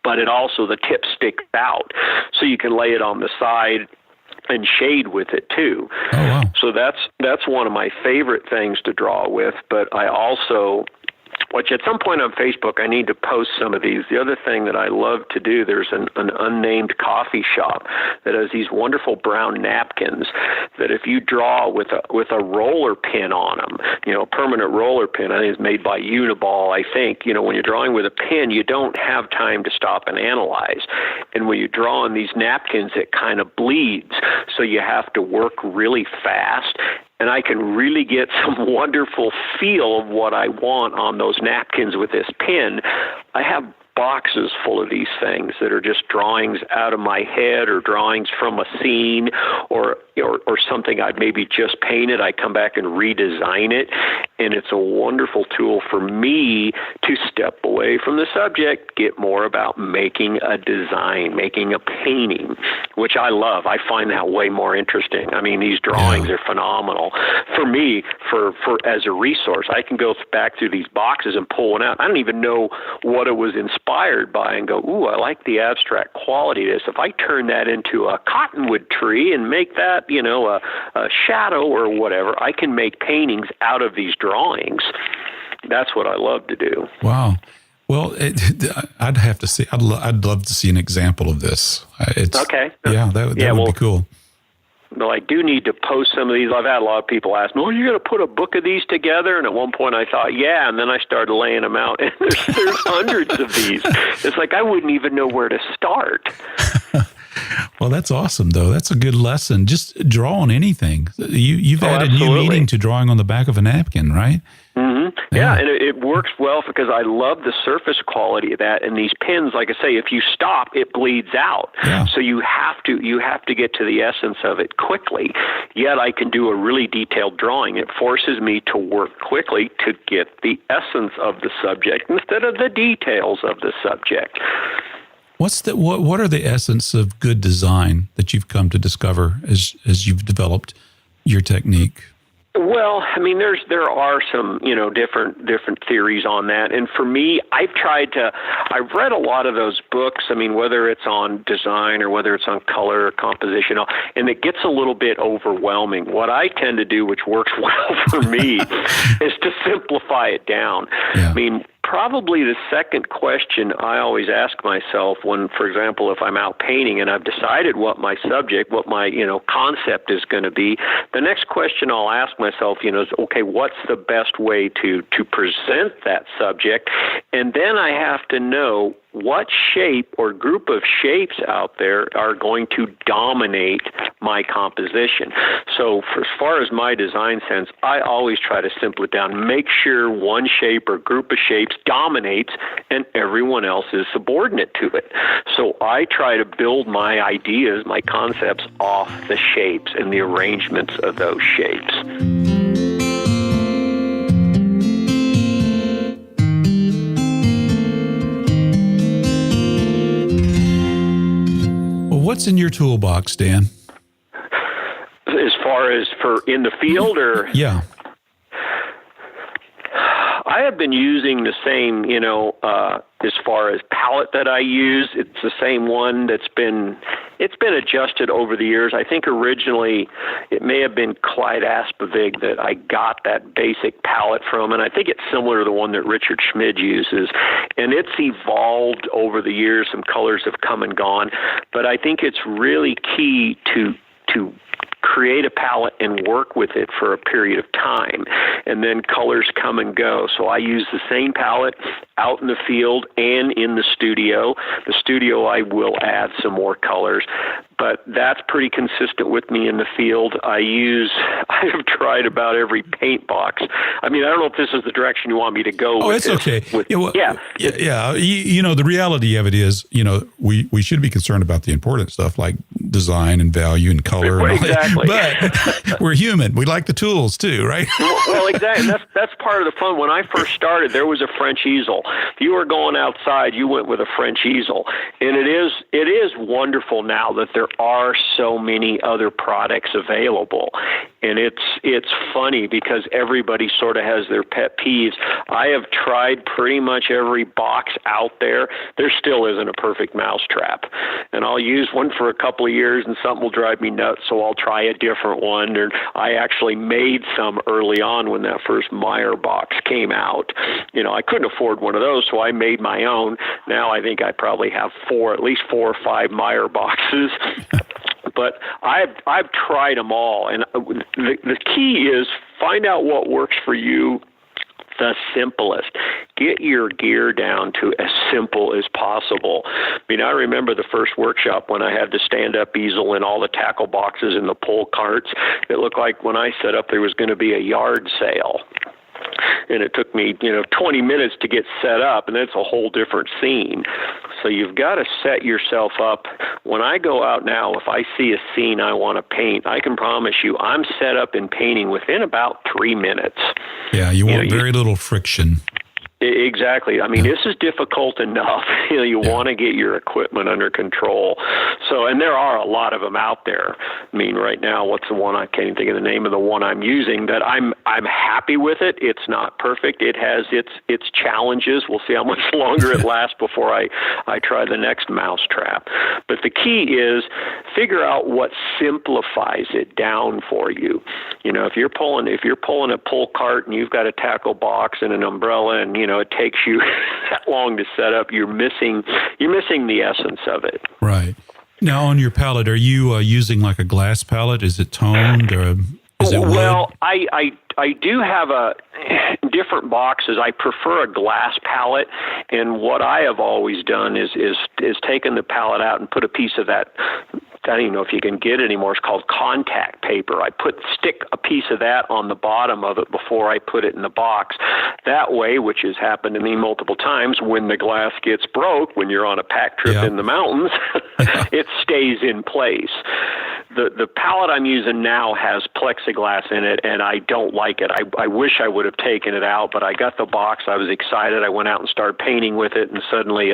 but the tip sticks out, so you can lay it on the side and shade with it too. Oh, wow. So that's one of my favorite things to draw with. But I also, which at some point on Facebook, I need to post some of these. The other thing that I love to do, there's an unnamed coffee shop that has these wonderful brown napkins that if you draw with a roller pin on them, a permanent roller pin, I think it's made by Uniball, I think, when you're drawing with a pen, you don't have time to stop and analyze. And when you draw on these napkins, it kind of bleeds. So you have to work really fast. And I can really get some wonderful feel of what I want on those napkins with this pen. I have boxes full of these things that are just drawings out of my head or drawings from a scene or something I'd maybe just painted. I come back and redesign it, and it's a wonderful tool for me to step away from the subject, get more about making a design, making a painting, which I love. I find that way more interesting. I mean, these drawings are phenomenal. For me, for as a resource, I can go back through these boxes and pull one out. I don't even know what it was inspired by and go, ooh, I like the abstract quality of this. If I turn that into a cottonwood tree and make that, a shadow or whatever, I can make paintings out of these drawings. That's what I love to do. Wow. Well, I'd have to see. I'd love to see an example of this. Okay. Yeah, that would be cool. Well, I do need to post some of these. I've had a lot of people ask me, you're going to put a book of these together? And at one point I thought, yeah, and then I started laying them out. And there's hundreds of these. It's like I wouldn't even know where to start. Well, that's awesome, though. That's a good lesson. Just draw on anything. You've added new meaning to drawing on the back of a napkin, right? Mm-hmm. Yeah, and it works well because I love the surface quality of that. And these pins, like I say, if you stop, it bleeds out. Yeah. So you have to get to the essence of it quickly. Yet I can do a really detailed drawing. It forces me to work quickly to get the essence of the subject instead of the details of the subject. What are the essence of good design that you've come to discover as you've developed your technique? Well, I mean, there are some, different theories on that. And for me, I've read a lot of those books. I mean, whether it's on design or whether it's on color or composition, and it gets a little bit overwhelming. What I tend to do, which works well for me, is to simplify it down. Yeah. I mean, probably the second question I always ask myself when, for example, if I'm out painting and I've decided what my concept is going to be, the next question I'll ask myself, is, okay, what's the best way to present that subject? And then I have to know what shape or group of shapes out there are going to dominate my composition. So as far as my design sense, I always try to simplify it down, make sure one shape or group of shapes dominates and everyone else is subordinate to it. So I try to build my ideas, my concepts off the shapes and the arrangements of those shapes. What's in your toolbox, Dan? As far as for in the field or? Yeah. I have been using the same, as far as palette that I use, it's the same one it's been adjusted over the years. I think originally it may have been Clyde Aspavig that I got that basic palette from, and I think it's similar to the one that Richard Schmid uses. And it's evolved over the years. Some colors have come and gone, but I think it's really key to create a palette and work with it for a period of time, and then colors come and go. So I use the same palette out in the field and in the studio. The studio, I will add some more colors, but that's pretty consistent with me in the field. I have tried about every paint box. I mean, I don't know if this is the direction you want me to go with. Oh, it's okay. The reality of it is, we should be concerned about the important stuff like design and value and color. And exactly. But we're human. We like the tools too, right? Well, exactly. That's part of the fun. When I first started, there was a French easel. If you were going outside, you went with a French easel. And it is wonderful now that there are so many other products available. And it's funny because everybody sort of has their pet peeves. I have tried pretty much every box out there. There still isn't a perfect mousetrap. And I'll use one for a couple of years and something will drive me nuts, so I'll try a different one. And I actually made some early on when that first Meyer box came out. I couldn't afford one of those, so I made my own. Now I think I probably have at least 4 or 5 Meyer boxes. But I've tried them all, and the key is find out what works for you the simplest. Get your gear down to as simple as possible. I mean, I remember the first workshop when I had the stand-up easel and all the tackle boxes and the pull carts. It looked like when I set up there was going to be a yard sale. And it took me, 20 minutes to get set up, and that's a whole different scene. So you've got to set yourself up. When I go out now, if I see a scene I want to paint, I can promise you I'm set up in painting within about 3 minutes. Yeah, you want very little friction. Exactly. I mean, this is difficult enough. You want to get your equipment under control. So, and there are a lot of them out there. I mean, right now, what's the one? I can't even think of the name of the one I'm using. That I'm happy with it. It's not perfect. It has its challenges. We'll see how much longer it lasts before I try the next mousetrap. But the key is figure out what simplifies it down for you. If you're pulling a pull cart and you've got a tackle box and an umbrella, and it takes you that long to set up, you're missing the essence of it. Right. Now, on your palette, are you using like a glass palette? Is it toned or is it wood? Well, I do have different boxes. I prefer a glass palette, and what I have always done is taken the palette out and put a piece of that. I don't even know if you can get it anymore. It's called contact paper. I stick a piece of that on the bottom of it before I put it in the box. That way, which has happened to me multiple times, when the glass gets broke, when you're on a pack trip in the mountains, it stays in place. The palette I'm using now has plexiglass in it, and I don't like it. I wish I would have taken it out, but I got the box. I was excited. I went out and started painting with it, and suddenly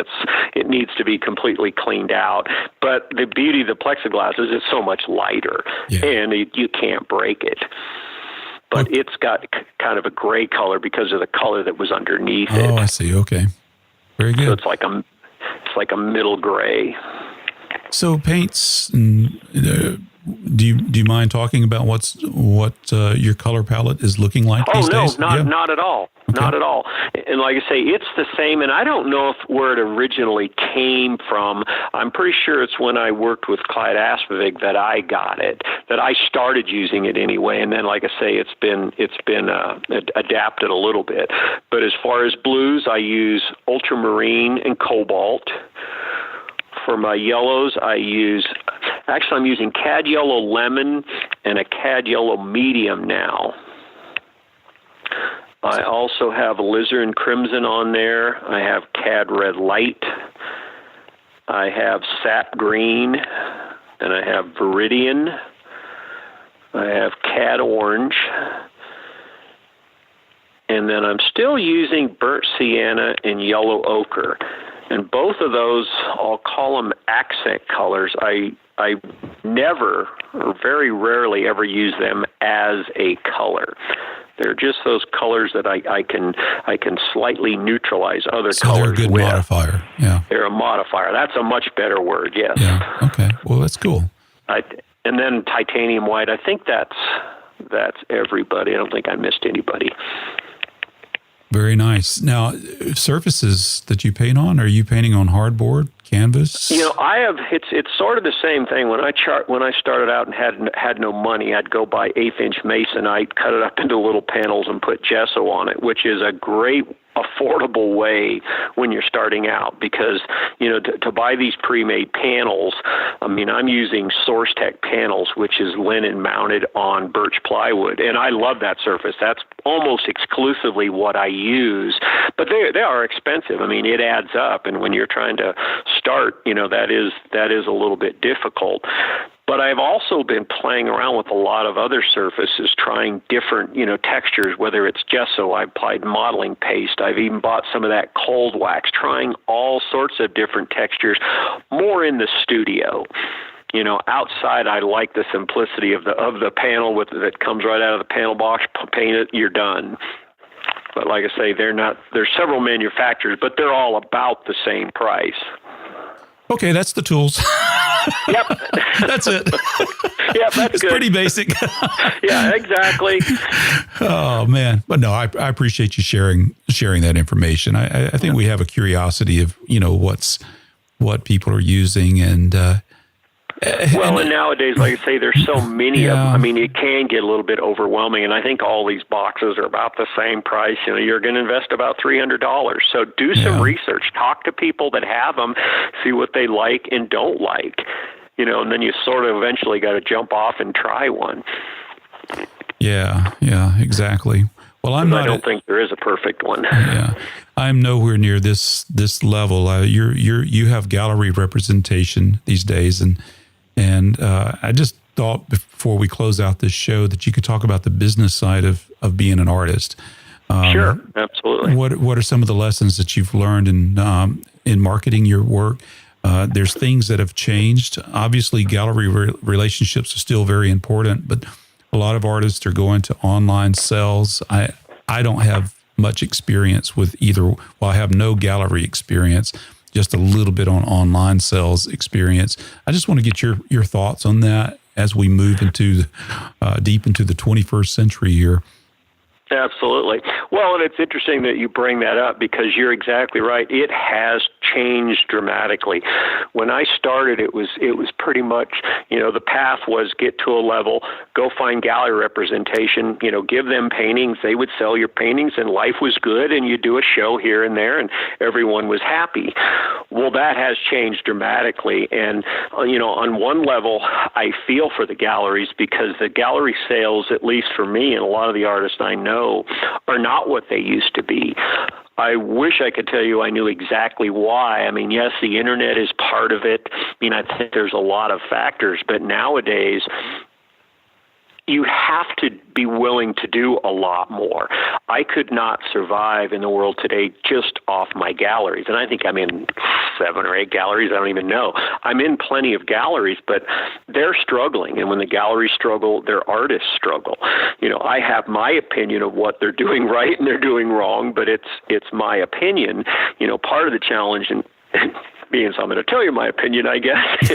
it needs to be completely cleaned out. But the beauty of the plexiglass is it's so much lighter, and you can't break it. But it's got kind of a gray color because of the color that was underneath it. Oh, I see. Okay, very good. So it's like a middle gray. So paints. Do you mind talking about what your color palette is looking like these days? Not at all. Okay. Not at all. And like I say, it's the same, and I don't know where it originally came from. I'm pretty sure it's when I worked with Clyde Aspavig that I got it, that I started using it anyway, and then, like I say, it's been adapted a little bit. But as far as blues, I use ultramarine and cobalt. For my yellows, I'm using cad yellow lemon and a cad yellow medium now. I also have alizarin crimson on there. I have cad red light. I have sap green, and I have viridian. I have cad orange. And then I'm still using burnt sienna and yellow ochre. And both of those, I'll call them accent colors. I never, or very rarely ever use them as a color. They're just those colors that I can slightly neutralize other colors with. So they're a good modifier. Yeah. They're a modifier. That's a much better word, yes. Yeah, okay. Well, that's cool. And then titanium white, I think that's everybody. I don't think I missed anybody. Very nice. Now, surfaces that you paint on, are you painting on hardboard, canvas? I have. It's sort of the same thing. When I started out and had no money, I'd go buy 1/8-inch masonite, cut it up into little panels, and put gesso on it, which is a great affordable way when you're starting out, because to buy these pre-made panels, I'm using SourceTech panels, which is linen mounted on birch plywood, and I love that surface. That's almost exclusively what I use, but they are expensive. It adds up, and when you're trying to start, that is a little bit difficult. But I've also been playing around with a lot of other surfaces, trying different, textures, whether it's gesso, I applied modeling paste. I've even bought some of that cold wax, trying all sorts of different textures, more in the studio. Outside, I like the simplicity of the panel that comes right out of the panel box, paint it, you're done. But like I say, there's several manufacturers, but they're all about the same price. Okay, that's the tools. Yep. That's it. Yeah, that's it's good. Pretty basic. Yeah, exactly. Oh, man. But no, I appreciate you sharing that information. I think we have a curiosity of, what people are using. And nowadays, like I say, there's so many of them. It can get a little bit overwhelming, and I think all these boxes are about the same price. You're going to invest about $300. So do some research. Talk to people that have them, see what they like and don't like. And then you sort of eventually got to jump off and try one. Yeah, exactly. Well, I don't think there is a perfect one. Yeah, I'm nowhere near this level. You have gallery representation these days, and I just thought before we close out this show that you could talk about the business side of being an artist. Sure, absolutely. What are some of the lessons that you've learned in marketing your work? There's things that have changed. Obviously, gallery relationships are still very important, but a lot of artists are going to online sales. I don't have much experience with either. Well, I have no gallery experience, just a little bit on online sales experience. I just want to get your thoughts on that as we move into deep into the 21st century here. Absolutely. Well, and it's interesting that you bring that up, because you're exactly right. It has changed dramatically. When I started, it was pretty much, the path was get to a level, go find gallery representation, give them paintings. They would sell your paintings, and life was good, and you do a show here and there, and everyone was happy. Well, that has changed dramatically. And, on one level, I feel for the galleries, because the gallery sales, at least for me and a lot of the artists I know, are not what they used to be. I wish I could tell you I knew exactly why. Yes, the internet is part of it. I think there's a lot of factors, but nowadays, you have to be willing to do a lot more. I could not survive in the world today just off my galleries. And I think I'm in 7 or 8 galleries. I don't even know. I'm in plenty of galleries, but they're struggling. And when the galleries struggle, their artists struggle. I have my opinion of what they're doing right and they're doing wrong, but it's my opinion. Part of the challenge, and being so I'm going to tell you my opinion, I guess,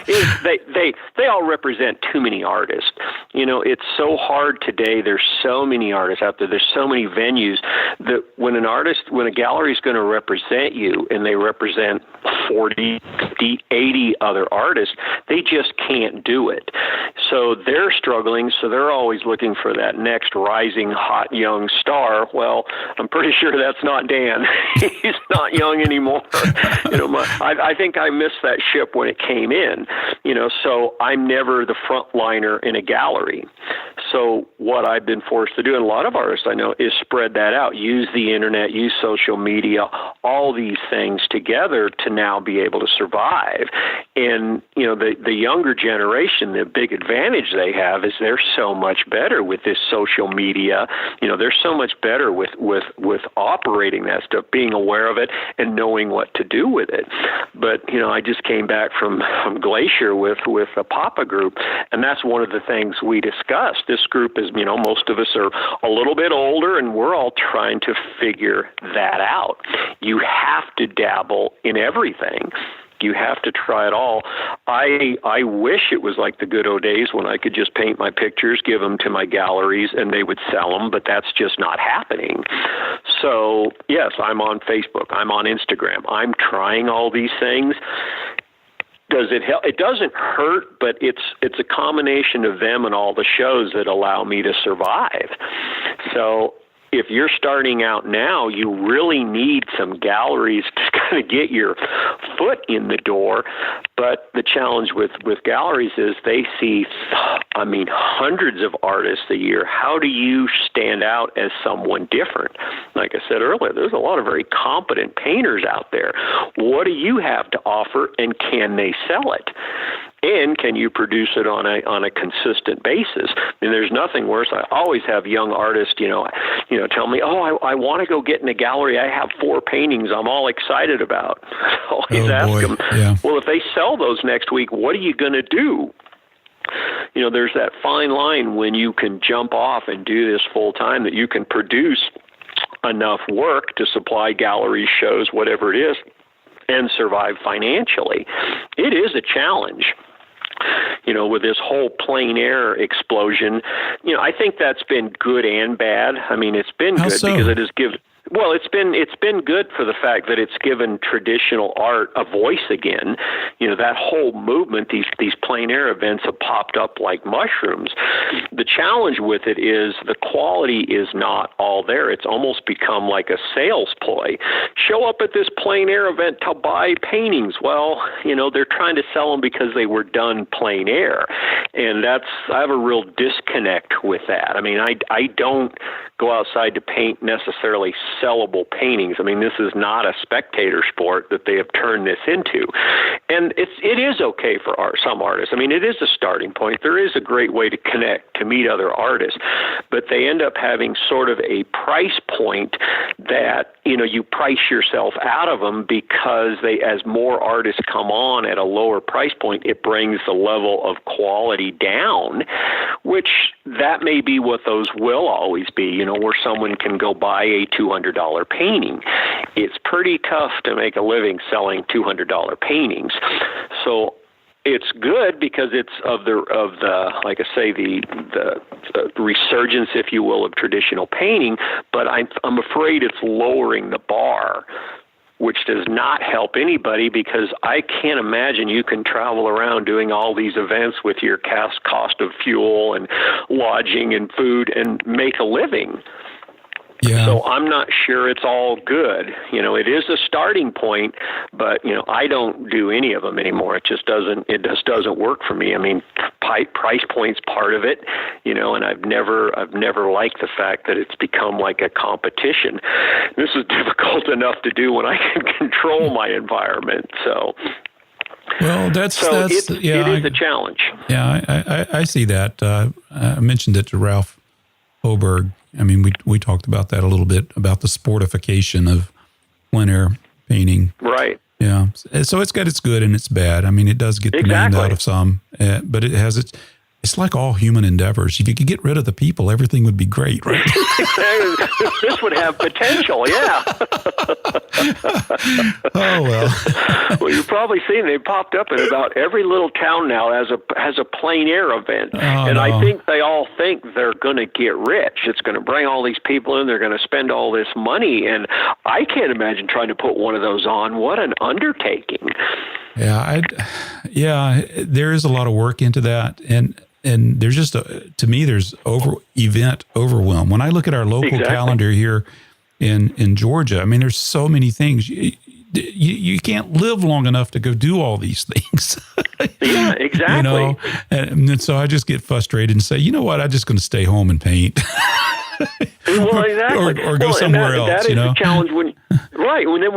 is they all represent too many artists. It's so hard today. There's so many artists out there. There's so many venues that when a gallery is going to represent you and they represent 40, 50, 80 other artists, they just can't do it. So they're struggling. So they're always looking for that next rising hot young star. Well, I'm pretty sure that's not Dan. He's not young anymore. I think I missed that ship when it came in, so I'm never the frontliner in a gallery. So what I've been forced to do, and a lot of artists I know, is spread that out, use the internet, use social media, all these things together to now be able to survive. And, the younger generation, the big advantage they have is they're so much better with this social media. They're so much better with operating that stuff, being aware of it and knowing what to do with it. But, I just came back from Glacier with a Papa group, and that's one of the things we discussed. This group is, most of us are a little bit older, and we're all trying to figure that out. You have to dabble in everything. You have to try it all. I wish it was like the good old days when I could just paint my pictures, give them to my galleries, and they would sell them, but that's just not happening. So, yes, I'm on Facebook. I'm on Instagram. I'm trying all these things. Does it help? It doesn't hurt, but it's a combination of them and all the shows that allow me to survive. So if you're starting out now, you really need some galleries to kind of get your foot in the door. But the challenge with galleries is they see, hundreds of artists a year. How do you stand out as someone different? Like I said earlier, there's a lot of very competent painters out there. What do you have to offer, and can they sell it? And can you produce it on a consistent basis? I mean, there's nothing worse. I always have young artists, tell me, I want to go get in a gallery. I have 4 paintings I'm all excited about. I always ask them, well, if they sell those next week, what are you going to do? There's that fine line when you can jump off and do this full time, that you can produce enough work to supply gallery shows, whatever it is, and survive financially. It is a challenge. With this whole plein air explosion, I think that's been good and bad. I mean, it's been good because it has given. Well, it's been good for the fact that it's given traditional art a voice again. That whole movement, these plein air events have popped up like mushrooms. The challenge with it is the quality is not all there. It's almost become like a sales ploy. Show up at this plein air event to buy paintings. Well, they're trying to sell them because they were done plein air. And I have a real disconnect with that. I mean, I don't go outside to paint necessarily sellable paintings. I mean, this is not a spectator sport that they have turned this into. And it is okay for some artists. I mean, it is a starting point. There is a great way to connect, to meet other artists, but they end up having sort of a price point that, you price yourself out of them, because as more artists come on at a lower price point, it brings the level of quality down, which that may be what those will always be, where someone can go buy a $200 painting. It's pretty tough to make a living selling $200 paintings. So it's good because it's of the like I say, the resurgence, if you will, of traditional painting, but I'm afraid it's lowering the bar, which does not help anybody, because I can't imagine you can travel around doing all these events with your cost of fuel and lodging and food and make a living. Yeah. So I'm not sure it's all good. It is a starting point, but I don't do any of them anymore. It just doesn't work for me. I mean, price point's part of it, and I've never liked the fact that it's become like a competition. This is difficult enough to do when I can control my environment. So. Well, it is a challenge. Yeah, I see that. I mentioned it to Ralph Hoberg. I mean, we talked about that a little bit, about the sportification of plein air painting. Right. Yeah. So it's got its good and its bad. I mean, it does get the name out of some, but it has it's like all human endeavors. If you could get rid of the people, everything would be great, right? This would have potential, yeah. Oh, well. Well, you've probably seen they popped up in about every little town now as a plein air event. I think they all think they're going to get rich. It's going to bring all these people in. They're going to spend all this money. And I can't imagine trying to put one of those on. What an undertaking. Yeah, there is a lot of work into that. And there's just, to me, there's event overwhelm. When I look at our local calendar here in Georgia, I mean, there's so many things. You can't live long enough to go do all these things. Yeah, exactly. And so I just get frustrated and say, you know what, I'm just going to stay home and paint. Well, exactly. or go somewhere else. That is the challenge when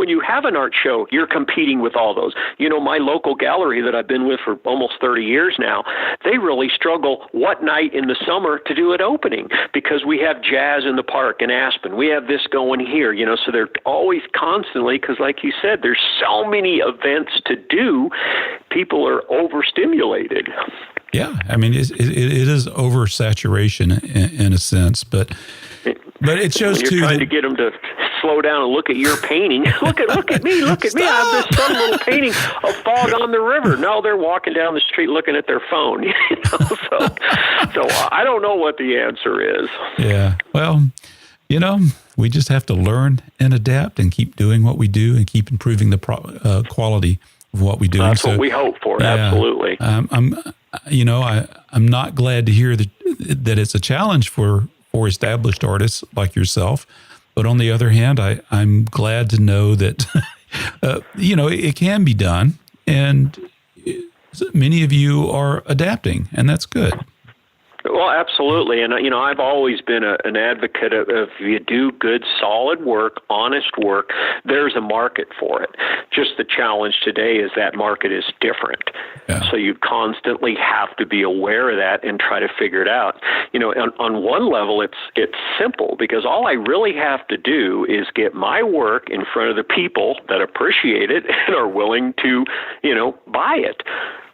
you have an art show, you're competing with all those. My local gallery that I've been with for almost 30 years now, they really struggle what night in the summer to do an opening, because we have jazz in the park in Aspen. We have this going here, so they're always constantly, because like you said, there's so many events to do, people are overstimulated. Yeah, I mean, it is oversaturation in a sense, but it shows when too. You're trying to get them to slow down and look at your painting. look at me! I have this fun little painting of fog on the river. No, they're walking down the street looking at their phone. So I don't know what the answer is. Yeah, well, We just have to learn and adapt and keep doing what we do and keep improving the quality of what we do. That's what we hope for. Yeah, absolutely. I'm not glad to hear that it's a challenge for established artists like yourself. But on the other hand, I'm glad to know that, it can be done. And many of you are adapting, and that's good. Well, absolutely. And, I've always been an advocate of if you do good, solid work, honest work, there's a market for it. Just the challenge today is that market is different. Yeah. So you constantly have to be aware of that and try to figure it out. On one level, it's simple because all I really have to do is get my work in front of the people that appreciate it and are willing to, buy it.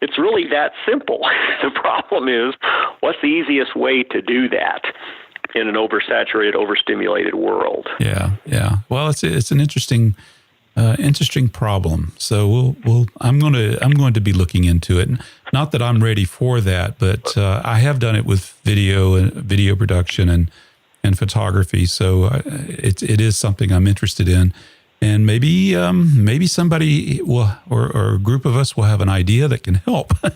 It's really that simple. The problem is, what's the easiest way to do that in an oversaturated, overstimulated world? Yeah. Well, it's an interesting problem. So I'm going to be looking into it. Not that I'm ready for that, but I have done it with video production and photography. So it is something I'm interested in. And maybe somebody will, or a group of us will have an idea that can help move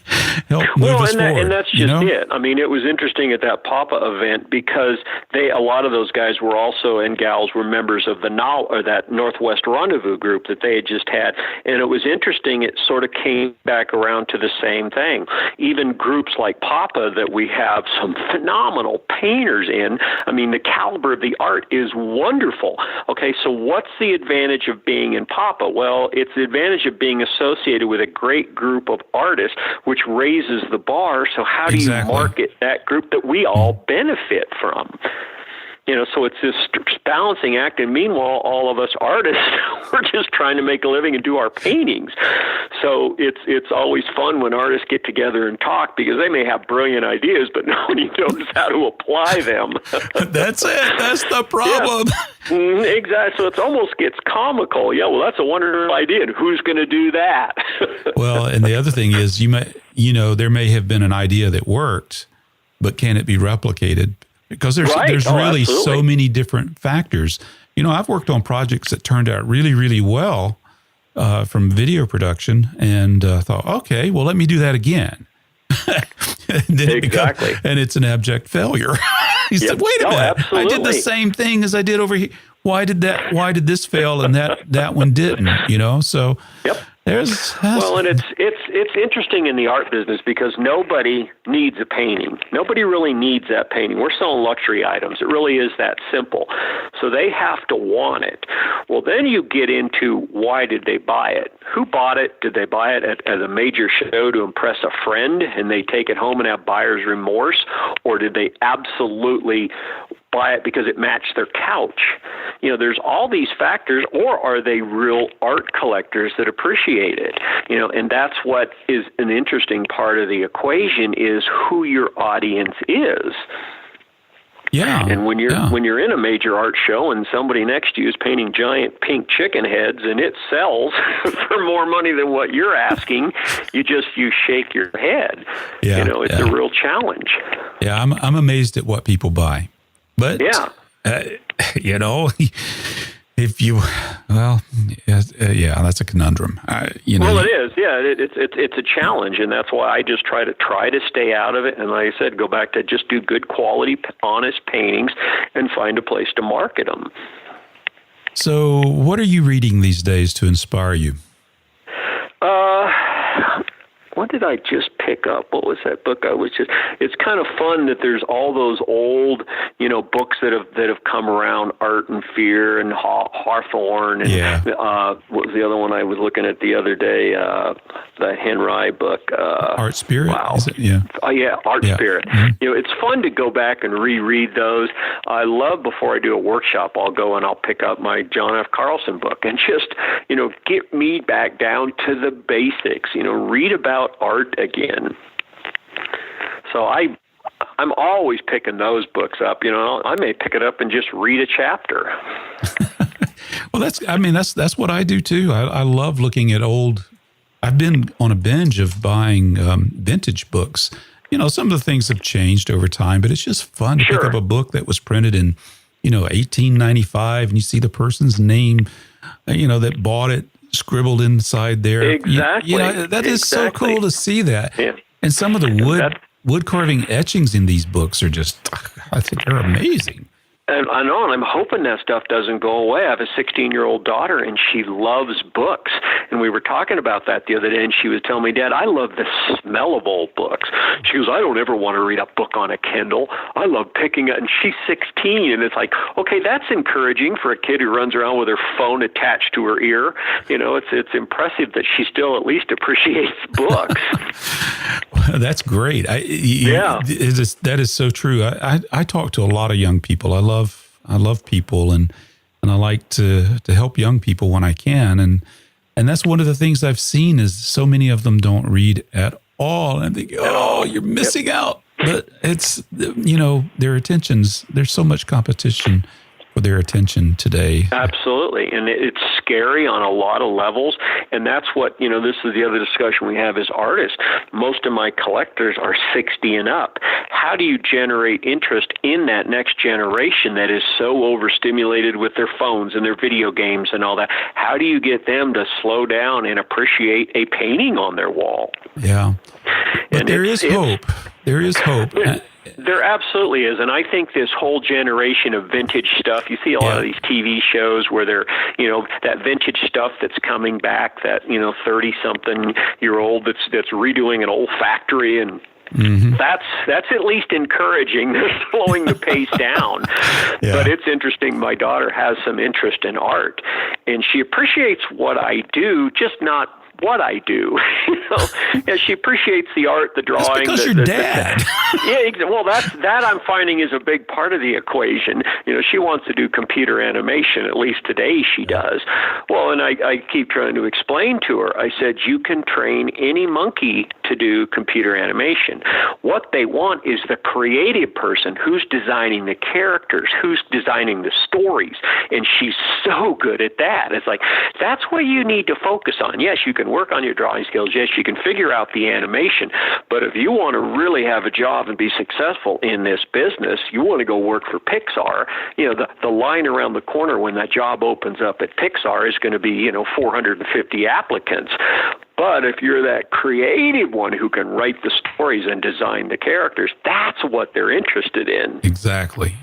us forward. And that's just it. I mean, it was interesting at that Papa event because a lot of those guys were also, and gals were members of that Northwest Rendezvous group that they had just had. And it was interesting. It sort of came back around to the same thing. Even groups like Papa that we have some phenomenal painters in. I mean, the caliber of the art is wonderful. Okay, so what's the advantage of being in Papa? Well, it's the advantage of being associated with a great group of artists, which raises the bar. So how do you market that group that we all benefit from? So it's this balancing act. And meanwhile, all of us artists, we're just trying to make a living and do our paintings. So it's always fun when artists get together and talk because they may have brilliant ideas, but nobody knows how to apply them. That's it. That's the problem. Yeah. Exactly. So it almost gets comical. Yeah, well, that's a wonderful idea. And who's going to do that? Well, and the other thing is there may have been an idea that worked, but can it be replicated? Because there's really absolutely. So many different factors. I've worked on projects that turned out really, really well from video production and thought, okay, well, let me do that again. Exactly. And it's an abject failure. He said, wait a minute, absolutely. I did the same thing as I did over here. Why did this fail and that one didn't, So yep. And it's interesting in the art business because nobody needs a painting. Nobody really needs that painting. We're selling luxury items. It really is that simple. So they have to want it. Well, then you get into why did they buy it? Who bought it? Did they buy it at a major show to impress a friend and they take it home and have buyer's remorse? Or did they absolutely buy it because it matched their couch? There's all these factors, or are they real art collectors that appreciate it? And that's what is an interesting part of the equation is who your audience is. Yeah. And when you're in a major art show and somebody next to you is painting giant pink chicken heads and it sells for more money than what you're asking, you shake your head. Yeah. It's a real challenge. Yeah, I'm amazed at what people buy. But if you, that's a conundrum. Well, it is. Yeah, it's a challenge, and that's why I just try to stay out of it. And like I said, go back to just do good quality, honest paintings, and find a place to market them. So, what are you reading these days to inspire you? What did I just pick up? What was that book? It's kind of fun that there's all those old, books that have come around, Art and Fear and Hawthorne and what was the other one I was looking at the other day? The Henry book. Art Spirit? Wow. Is it? Yeah. Art Spirit. Mm-hmm. It's fun to go back and reread those. I love before I do a workshop, I'll go and I'll pick up my John F. Carlson book and just, get me back down to the basics, read about art again. So I'm always picking those books up. I may pick it up and just read a chapter. Well, that's what I do too. I love looking at old. I've been on a binge of buying vintage books. Some of the things have changed over time, but it's just fun to pick up a book that was printed in $18.95, and you see the person's name, that bought it scribbled inside there. Exactly. That is so cool to see that. Yeah. And some of the wood carving etchings in these books are just, I think they're amazing. And I know, and I'm hoping that stuff doesn't go away. I have a 16-year-old daughter, and she loves books. And we were talking about that the other day, and she was telling me, Dad, I love the smell of old books. She goes, I don't ever want to read a book on a Kindle. I love picking it. And she's 16, and it's like, okay, that's encouraging for a kid who runs around with her phone attached to her ear. It's impressive that she still at least appreciates books. That's great. That is so true. I talk to a lot of young people. I love people, and I like to help young people when I can. And that's one of the things I've seen is so many of them don't read at all. And I think, you're missing out. But it's, their attentions, there's so much competition for their attention today. Absolutely. And it's scary on a lot of levels. And that's what, this is the other discussion we have as artists. Most of my collectors are 60 and up. How do you generate interest in that next generation that is so overstimulated with their phones and their video games and all that? How do you get them to slow down and appreciate a painting on their wall? Yeah. But there is hope. There is hope. There absolutely is. And I think this whole generation of vintage stuff, you see a lot of these TV shows where they're, that vintage stuff that's coming back, that, 30-something-year-old that's redoing an old factory, and that's at least encouraging. They're slowing the pace down. Yeah. But it's interesting. My daughter has some interest in art, and she appreciates what I do, just not what I do. And she appreciates the art, the drawing. That's because your dad. Well, that I'm finding is a big part of the equation. She wants to do computer animation, at least today she does. Well, and I keep trying to explain to her, I said, you can train any monkey to do computer animation. What they want is the creative person who's designing the characters, who's designing the stories. And she's so good at that. It's like, that's what you need to focus on. Yes, you can work on your drawing skills. Yes, you can figure out the animation. But if you want to really have a job and be successful in this business, you want to go work for Pixar. The line around the corner when that job opens up at Pixar is going to be, 450 applicants. But if you're that creative one who can write the stories and design the characters, that's what they're interested in. Exactly.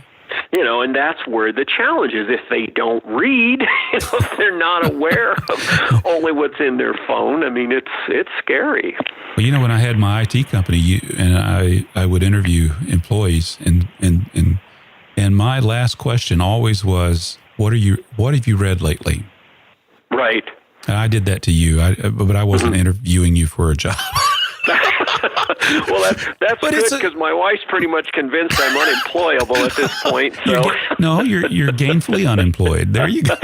And that's where the challenge is. If they don't read, if they're not aware of only what's in their phone, I mean, it's scary. Well, when I had my IT company, and I would interview employees, and my last question always was, what have you read lately? Right. And I did that to you, but I wasn't interviewing you for a job. Well, that's good because my wife's pretty much convinced I'm unemployable at this point. So you're gainfully unemployed. There you go.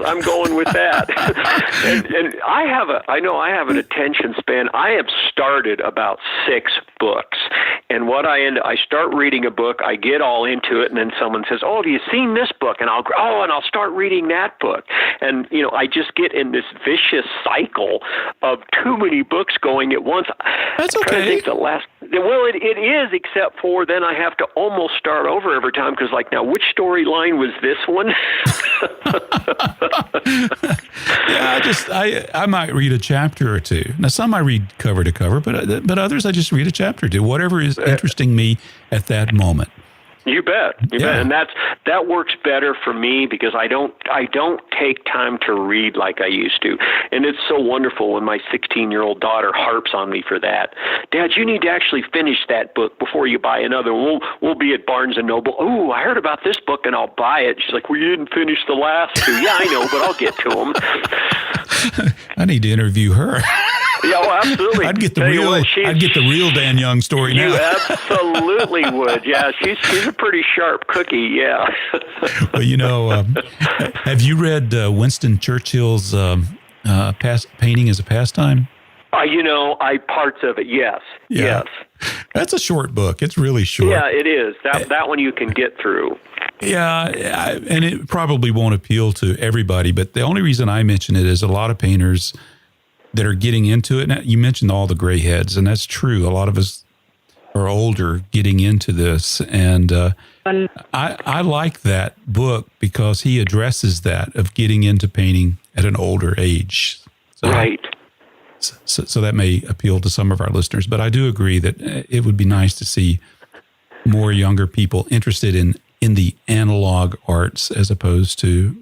I'm going with that. And I know I have an attention span. I have started about 6 books, and I start reading a book, I get all into it, and then someone says, "Oh, have you seen this book?" And I'll start reading that book, and I just get in this vicious cycle of too many books going at once. That's okay. It is, except for then I have to almost start over every time because, now, which storyline was this one? Yeah, I might read a chapter or two. Now, some I read cover to cover, but others I just read a chapter or two, whatever is interesting me at that moment. You bet. And that works better for me because I don't take time to read like I used to. And it's so wonderful when my 16-year-old daughter harps on me for that. Dad, you need to actually finish that book before you buy another one. We'll be at Barnes & Noble. Oh, I heard about this book and I'll buy it. She's like, well, you didn't finish the last 2. Yeah, I know, but I'll get to them. I need to interview her. Yeah, well, absolutely. I'd get the real Dan Young story now. You absolutely would. Yeah, she's a pretty sharp cookie. Yeah. Well, have you read Winston Churchill's Painting as a Pastime? Parts of it. Yes. Yeah. Yes. That's a short book. It's really short. Yeah, it is. That one you can get through. Yeah, and it probably won't appeal to everybody, but the only reason I mention it is a lot of painters that are getting into it. Now, you mentioned all the gray heads, and that's true. A lot of us are older getting into this, and I like that book because he addresses that of getting into painting at an older age. So, right. So that may appeal to some of our listeners, but I do agree that it would be nice to see more younger people interested in the analog arts as opposed to,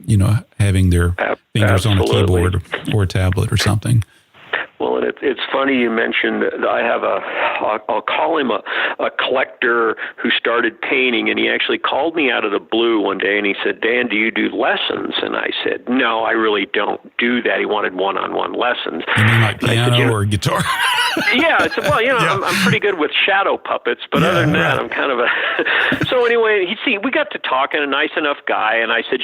having their fingers on a keyboard or a tablet or something. Well, and it's funny you mentioned that I have I'll call him a collector who started painting, and he actually called me out of the blue one day, and he said, Dan, do you do lessons? And I said, no, I really don't do that. He wanted one-on-one lessons. You mean like piano or guitar? Yeah, I said, well, I'm pretty good with shadow puppets, but other than that, I'm kind of a... So anyway, we got to talking, a nice enough guy, and I said,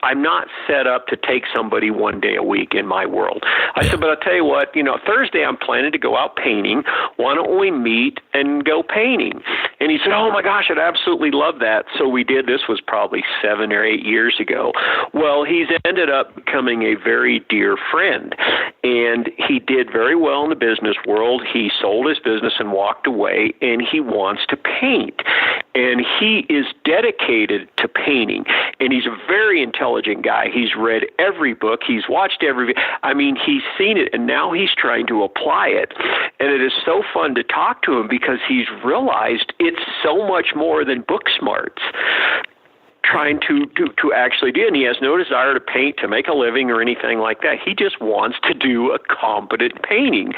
I'm not set up to take somebody one day a week in my world. I said, but I'll tell you what, Thursday I'm planning to go out painting. Why don't we meet and go painting? And he said, oh my gosh, I'd absolutely love that. So we did. This was probably 7 or 8 years ago. Well, he's ended up becoming a very dear friend, and he did very well in the business world. He sold his business and walked away, and he wants to paint. And he is dedicated to painting, and he's a very intelligent guy. He's read every book. He's watched he's seen it, and now he's trying to apply it. And it is so fun to talk to him because he's realized it's so much more than book smarts. Trying to actually do, and he has no desire to paint to make a living or anything like that. He just wants to do a competent painting.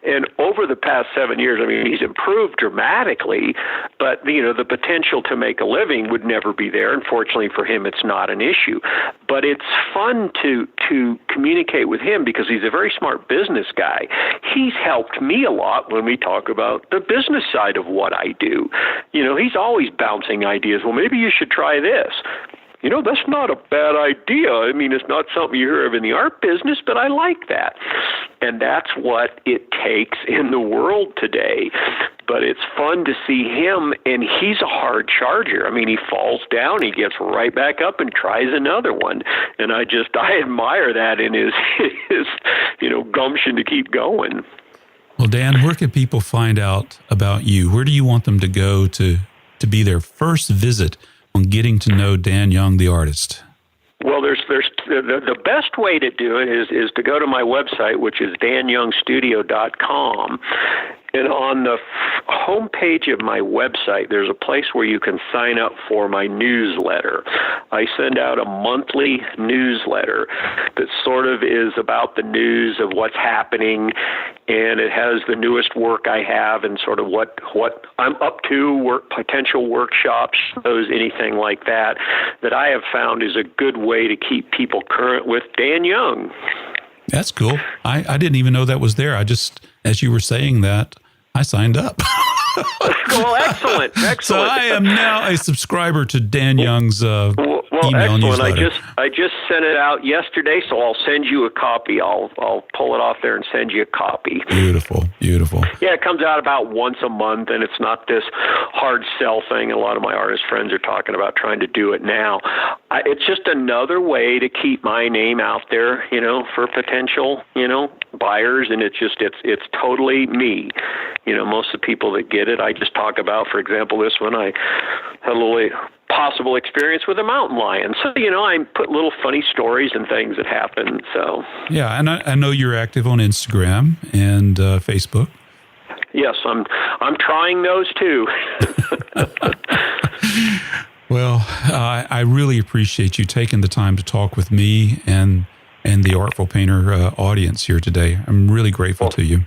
And over the past 7 years, he's improved dramatically, but the potential to make a living would never be there. Unfortunately for him, it's not an issue. But it's fun to communicate with him because he's a very smart business guy. He's helped me a lot when we talk about the business side of what I do. He's always bouncing ideas. Well, maybe you should try this. That's not a bad idea. It's not something you hear of in the art business, but I like that. And that's what it takes in the world today. But it's fun to see him, and he's a hard charger. He falls down, he gets right back up and tries another one. And I admire that in his gumption to keep going. Well, Dan, where can people find out about you? Where do you want them to go to be their first visit on getting to know Dan Young, the artist? Well, there's the best way to do it is to go to my website, which is danyoungstudio.com. And on the homepage of my website, there's a place where you can sign up for my newsletter. I send out a monthly newsletter that sort of is about the news of what's happening, and it has the newest work I have and sort of what I'm up to, potential workshops, shows, anything like that I have found is a good way to keep people current with Dan Young. That's cool. I didn't even know that was there. I just, as you were saying that, I signed up. Well, excellent. So I am now a subscriber to Dan Young's email excellent. newsletter. I just sent it out yesterday, so I'll send you a copy. I'll pull it off there and send you a copy. Beautiful. Yeah, it comes out about once a month, and it's not this hard sell thing. A lot of my artist friends are talking about trying to do it now. It's just another way to keep my name out there, for potential, buyers, and it's totally me. Most of the people that get it, I just talk about, for example, this one, I had a little possible experience with a mountain lion. So, I put little funny stories and things that happen. So, yeah, and I know you're active on Instagram and Facebook. Yes, I'm trying those too. Well, I really appreciate you taking the time to talk with me and the Artful Painter audience here today. I'm really grateful to you.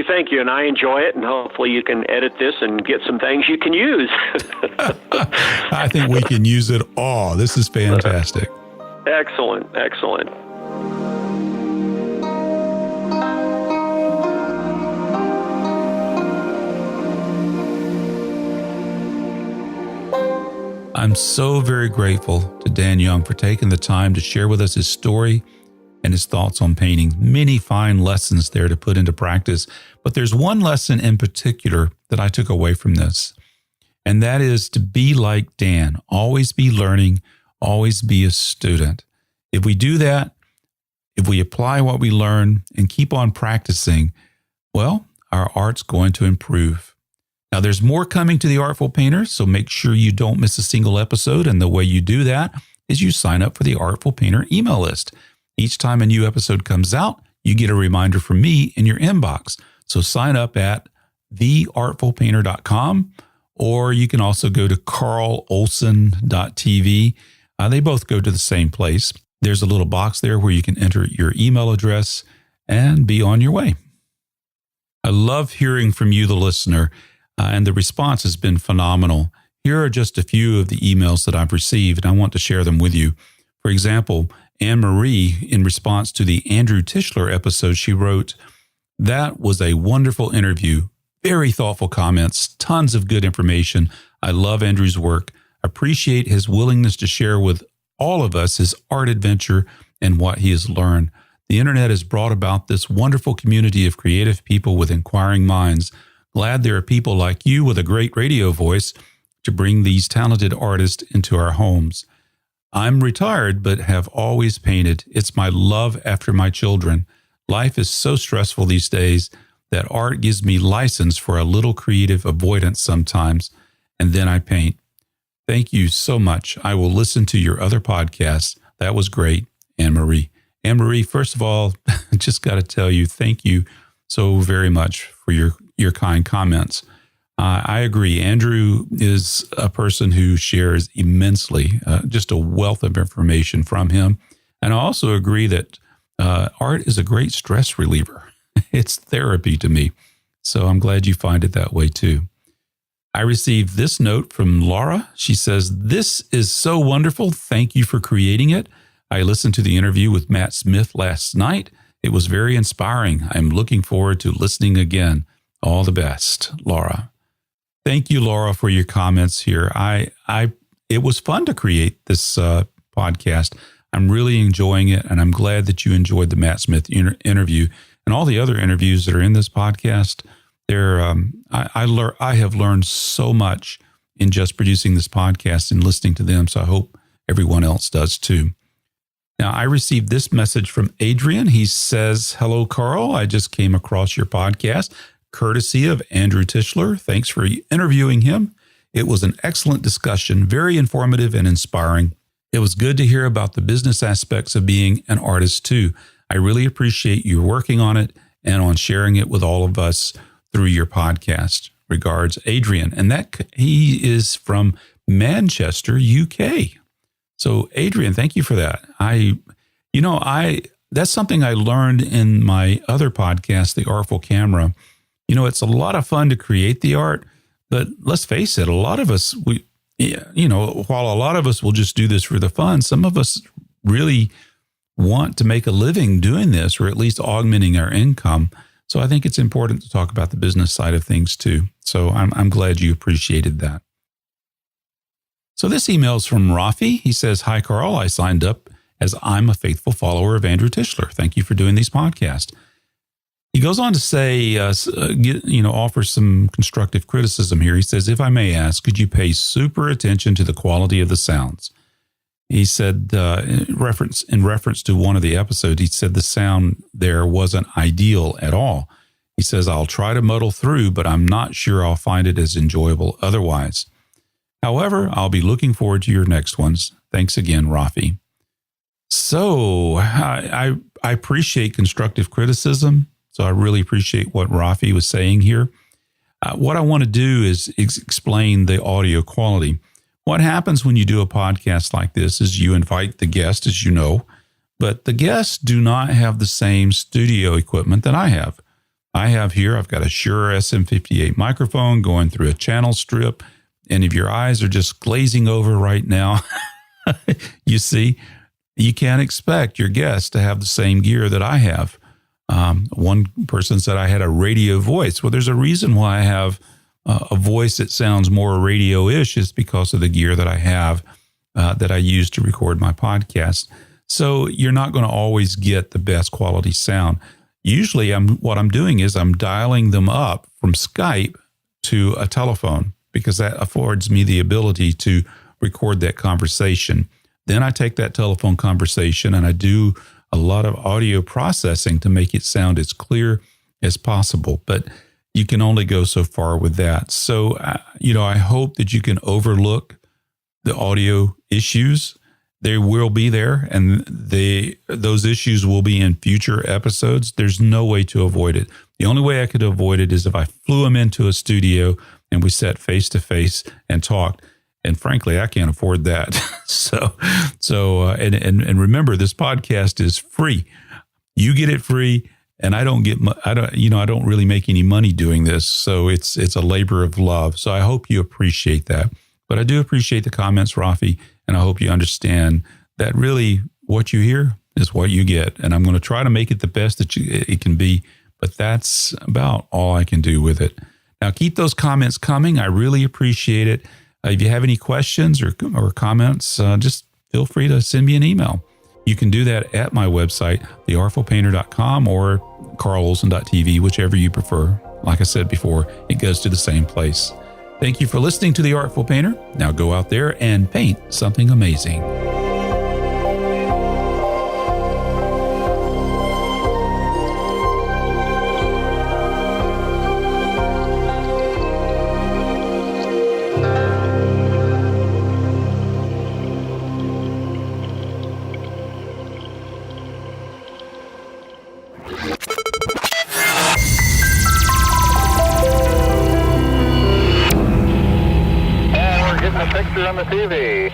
Thank you, and I enjoy it, and hopefully you can edit this and get some things you can use. I think we can use it all. This is fantastic. Excellent. I'm so very grateful to Dan Young for taking the time to share with us his story and his thoughts on painting. Many fine lessons there to put into practice. But there's one lesson in particular that I took away from this, and that is to be like Dan. Always be learning, always be a student. If we do that, if we apply what we learn and keep on practicing, well, our art's going to improve. Now, there's more coming to the Artful Painter, so make sure you don't miss a single episode. And the way you do that is you sign up for the Artful Painter email list. Each time a new episode comes out, you get a reminder from me in your inbox. So sign up at theartfulpainter.com, or you can also go to carlolson.tv. They both go to the same place. There's a little box there where you can enter your email address and be on your way. I love hearing from you, the listener, and the response has been phenomenal. Here are just a few of the emails that I've received, and I want to share them with you. For example, Anne-Marie, in response to the Andrew Tischler episode, she wrote, "That was a wonderful interview. Very thoughtful comments, tons of good information. I love Andrew's work. Appreciate his willingness to share with all of us his art adventure and what he has learned. The internet has brought about this wonderful community of creative people with inquiring minds. Glad there are people like you with a great radio voice to bring these talented artists into our homes. I'm retired, but have always painted. It's my love after my children. Life is so stressful these days that art gives me license for a little creative avoidance sometimes, and then I paint. Thank you so much. I will listen to your other podcasts. That was great, Anne-Marie." Anne-Marie, first of all, just got to tell you, thank you so very much for your kind comments. I agree. Andrew is a person who shares immensely, just a wealth of information from him. And I also agree that art is a great stress reliever. It's therapy to me. So I'm glad you find it that way too. I received this note from Laura. She says, "This is so wonderful. Thank you for creating it. I listened to the interview with Matt Smith last night. It was very inspiring. I'm looking forward to listening again. All the best, Laura." Thank you, Laura, for your comments here. It was fun to create this podcast. I'm really enjoying it, and I'm glad that you enjoyed the Matt Smith interview and all the other interviews that are in this podcast. I have learned so much in just producing this podcast and listening to them, so I hope everyone else does too. Now, I received this message from Adrian. He says, "Hello, Carl. I just came across your podcast, courtesy of Andrew Tischler. Thanks for interviewing him. It was an excellent discussion, very informative and inspiring. It was good to hear about the business aspects of being an artist too. I really appreciate you working on it and on sharing it with all of us through your podcast. Regards, Adrian." And he is from Manchester, UK. So Adrian, thank you for that. That's something I learned in my other podcast, The Artful Camera. It's a lot of fun to create the art, but let's face it, a lot of us, while a lot of us will just do this for the fun, some of us really want to make a living doing this, or at least augmenting our income. So I think it's important to talk about the business side of things too. So I'm glad you appreciated that. So this email is from Rafi. He says, "Hi, Carl. I signed up as I'm a faithful follower of Andrew Tischler. Thank you for doing these podcasts." He goes on to say, offer some constructive criticism here. He says, "If I may ask, could you pay super attention to the quality of the sounds?" He said, in reference to one of the episodes, he said the sound there wasn't ideal at all. He says, "I'll try to muddle through, but I'm not sure I'll find it as enjoyable otherwise. However, I'll be looking forward to your next ones. Thanks again, Rafi." So I appreciate constructive criticism. So I really appreciate what Rafi was saying here. What I want to do is explain the audio quality. What happens when you do a podcast like this is you invite the guest, as you know, but the guests do not have the same studio equipment that I have. I've got a Shure SM58 microphone going through a channel strip, and if your eyes are just glazing over right now, you see, you can't expect your guests to have the same gear that I have. One person said I had a radio voice. Well, there's a reason why I have a voice that sounds more radio-ish. Is because of the gear that I have that I use to record my podcast. So you're not going to always get the best quality sound. Usually what I'm doing is I'm dialing them up from Skype to a telephone, because that affords me the ability to record that conversation. Then I take that telephone conversation and I do a lot of audio processing to make it sound as clear as possible. But you can only go so far with that. So, I hope that you can overlook the audio issues. They will be there, and those issues will be in future episodes. There's no way to avoid it. The only way I could avoid it is if I flew him into a studio and we sat face to face and talked. And frankly, I can't afford that. And remember, this podcast is free. You get it free, and I don't really make any money doing this. So it's a labor of love. So I hope you appreciate that. But I do appreciate the comments, Rafi, and I hope you understand that really what you hear is what you get. And I'm going to try to make it the best that it can be, but that's about all I can do with it. Now, keep those comments coming. I really appreciate it. If you have any questions or comments, just feel free to send me an email. You can do that at my website, theartfulpainter.com or carlolson.tv, whichever you prefer. Like I said before, it goes to the same place. Thank you for listening to The Artful Painter. Now go out there and paint something amazing. And we're getting a picture on the TV.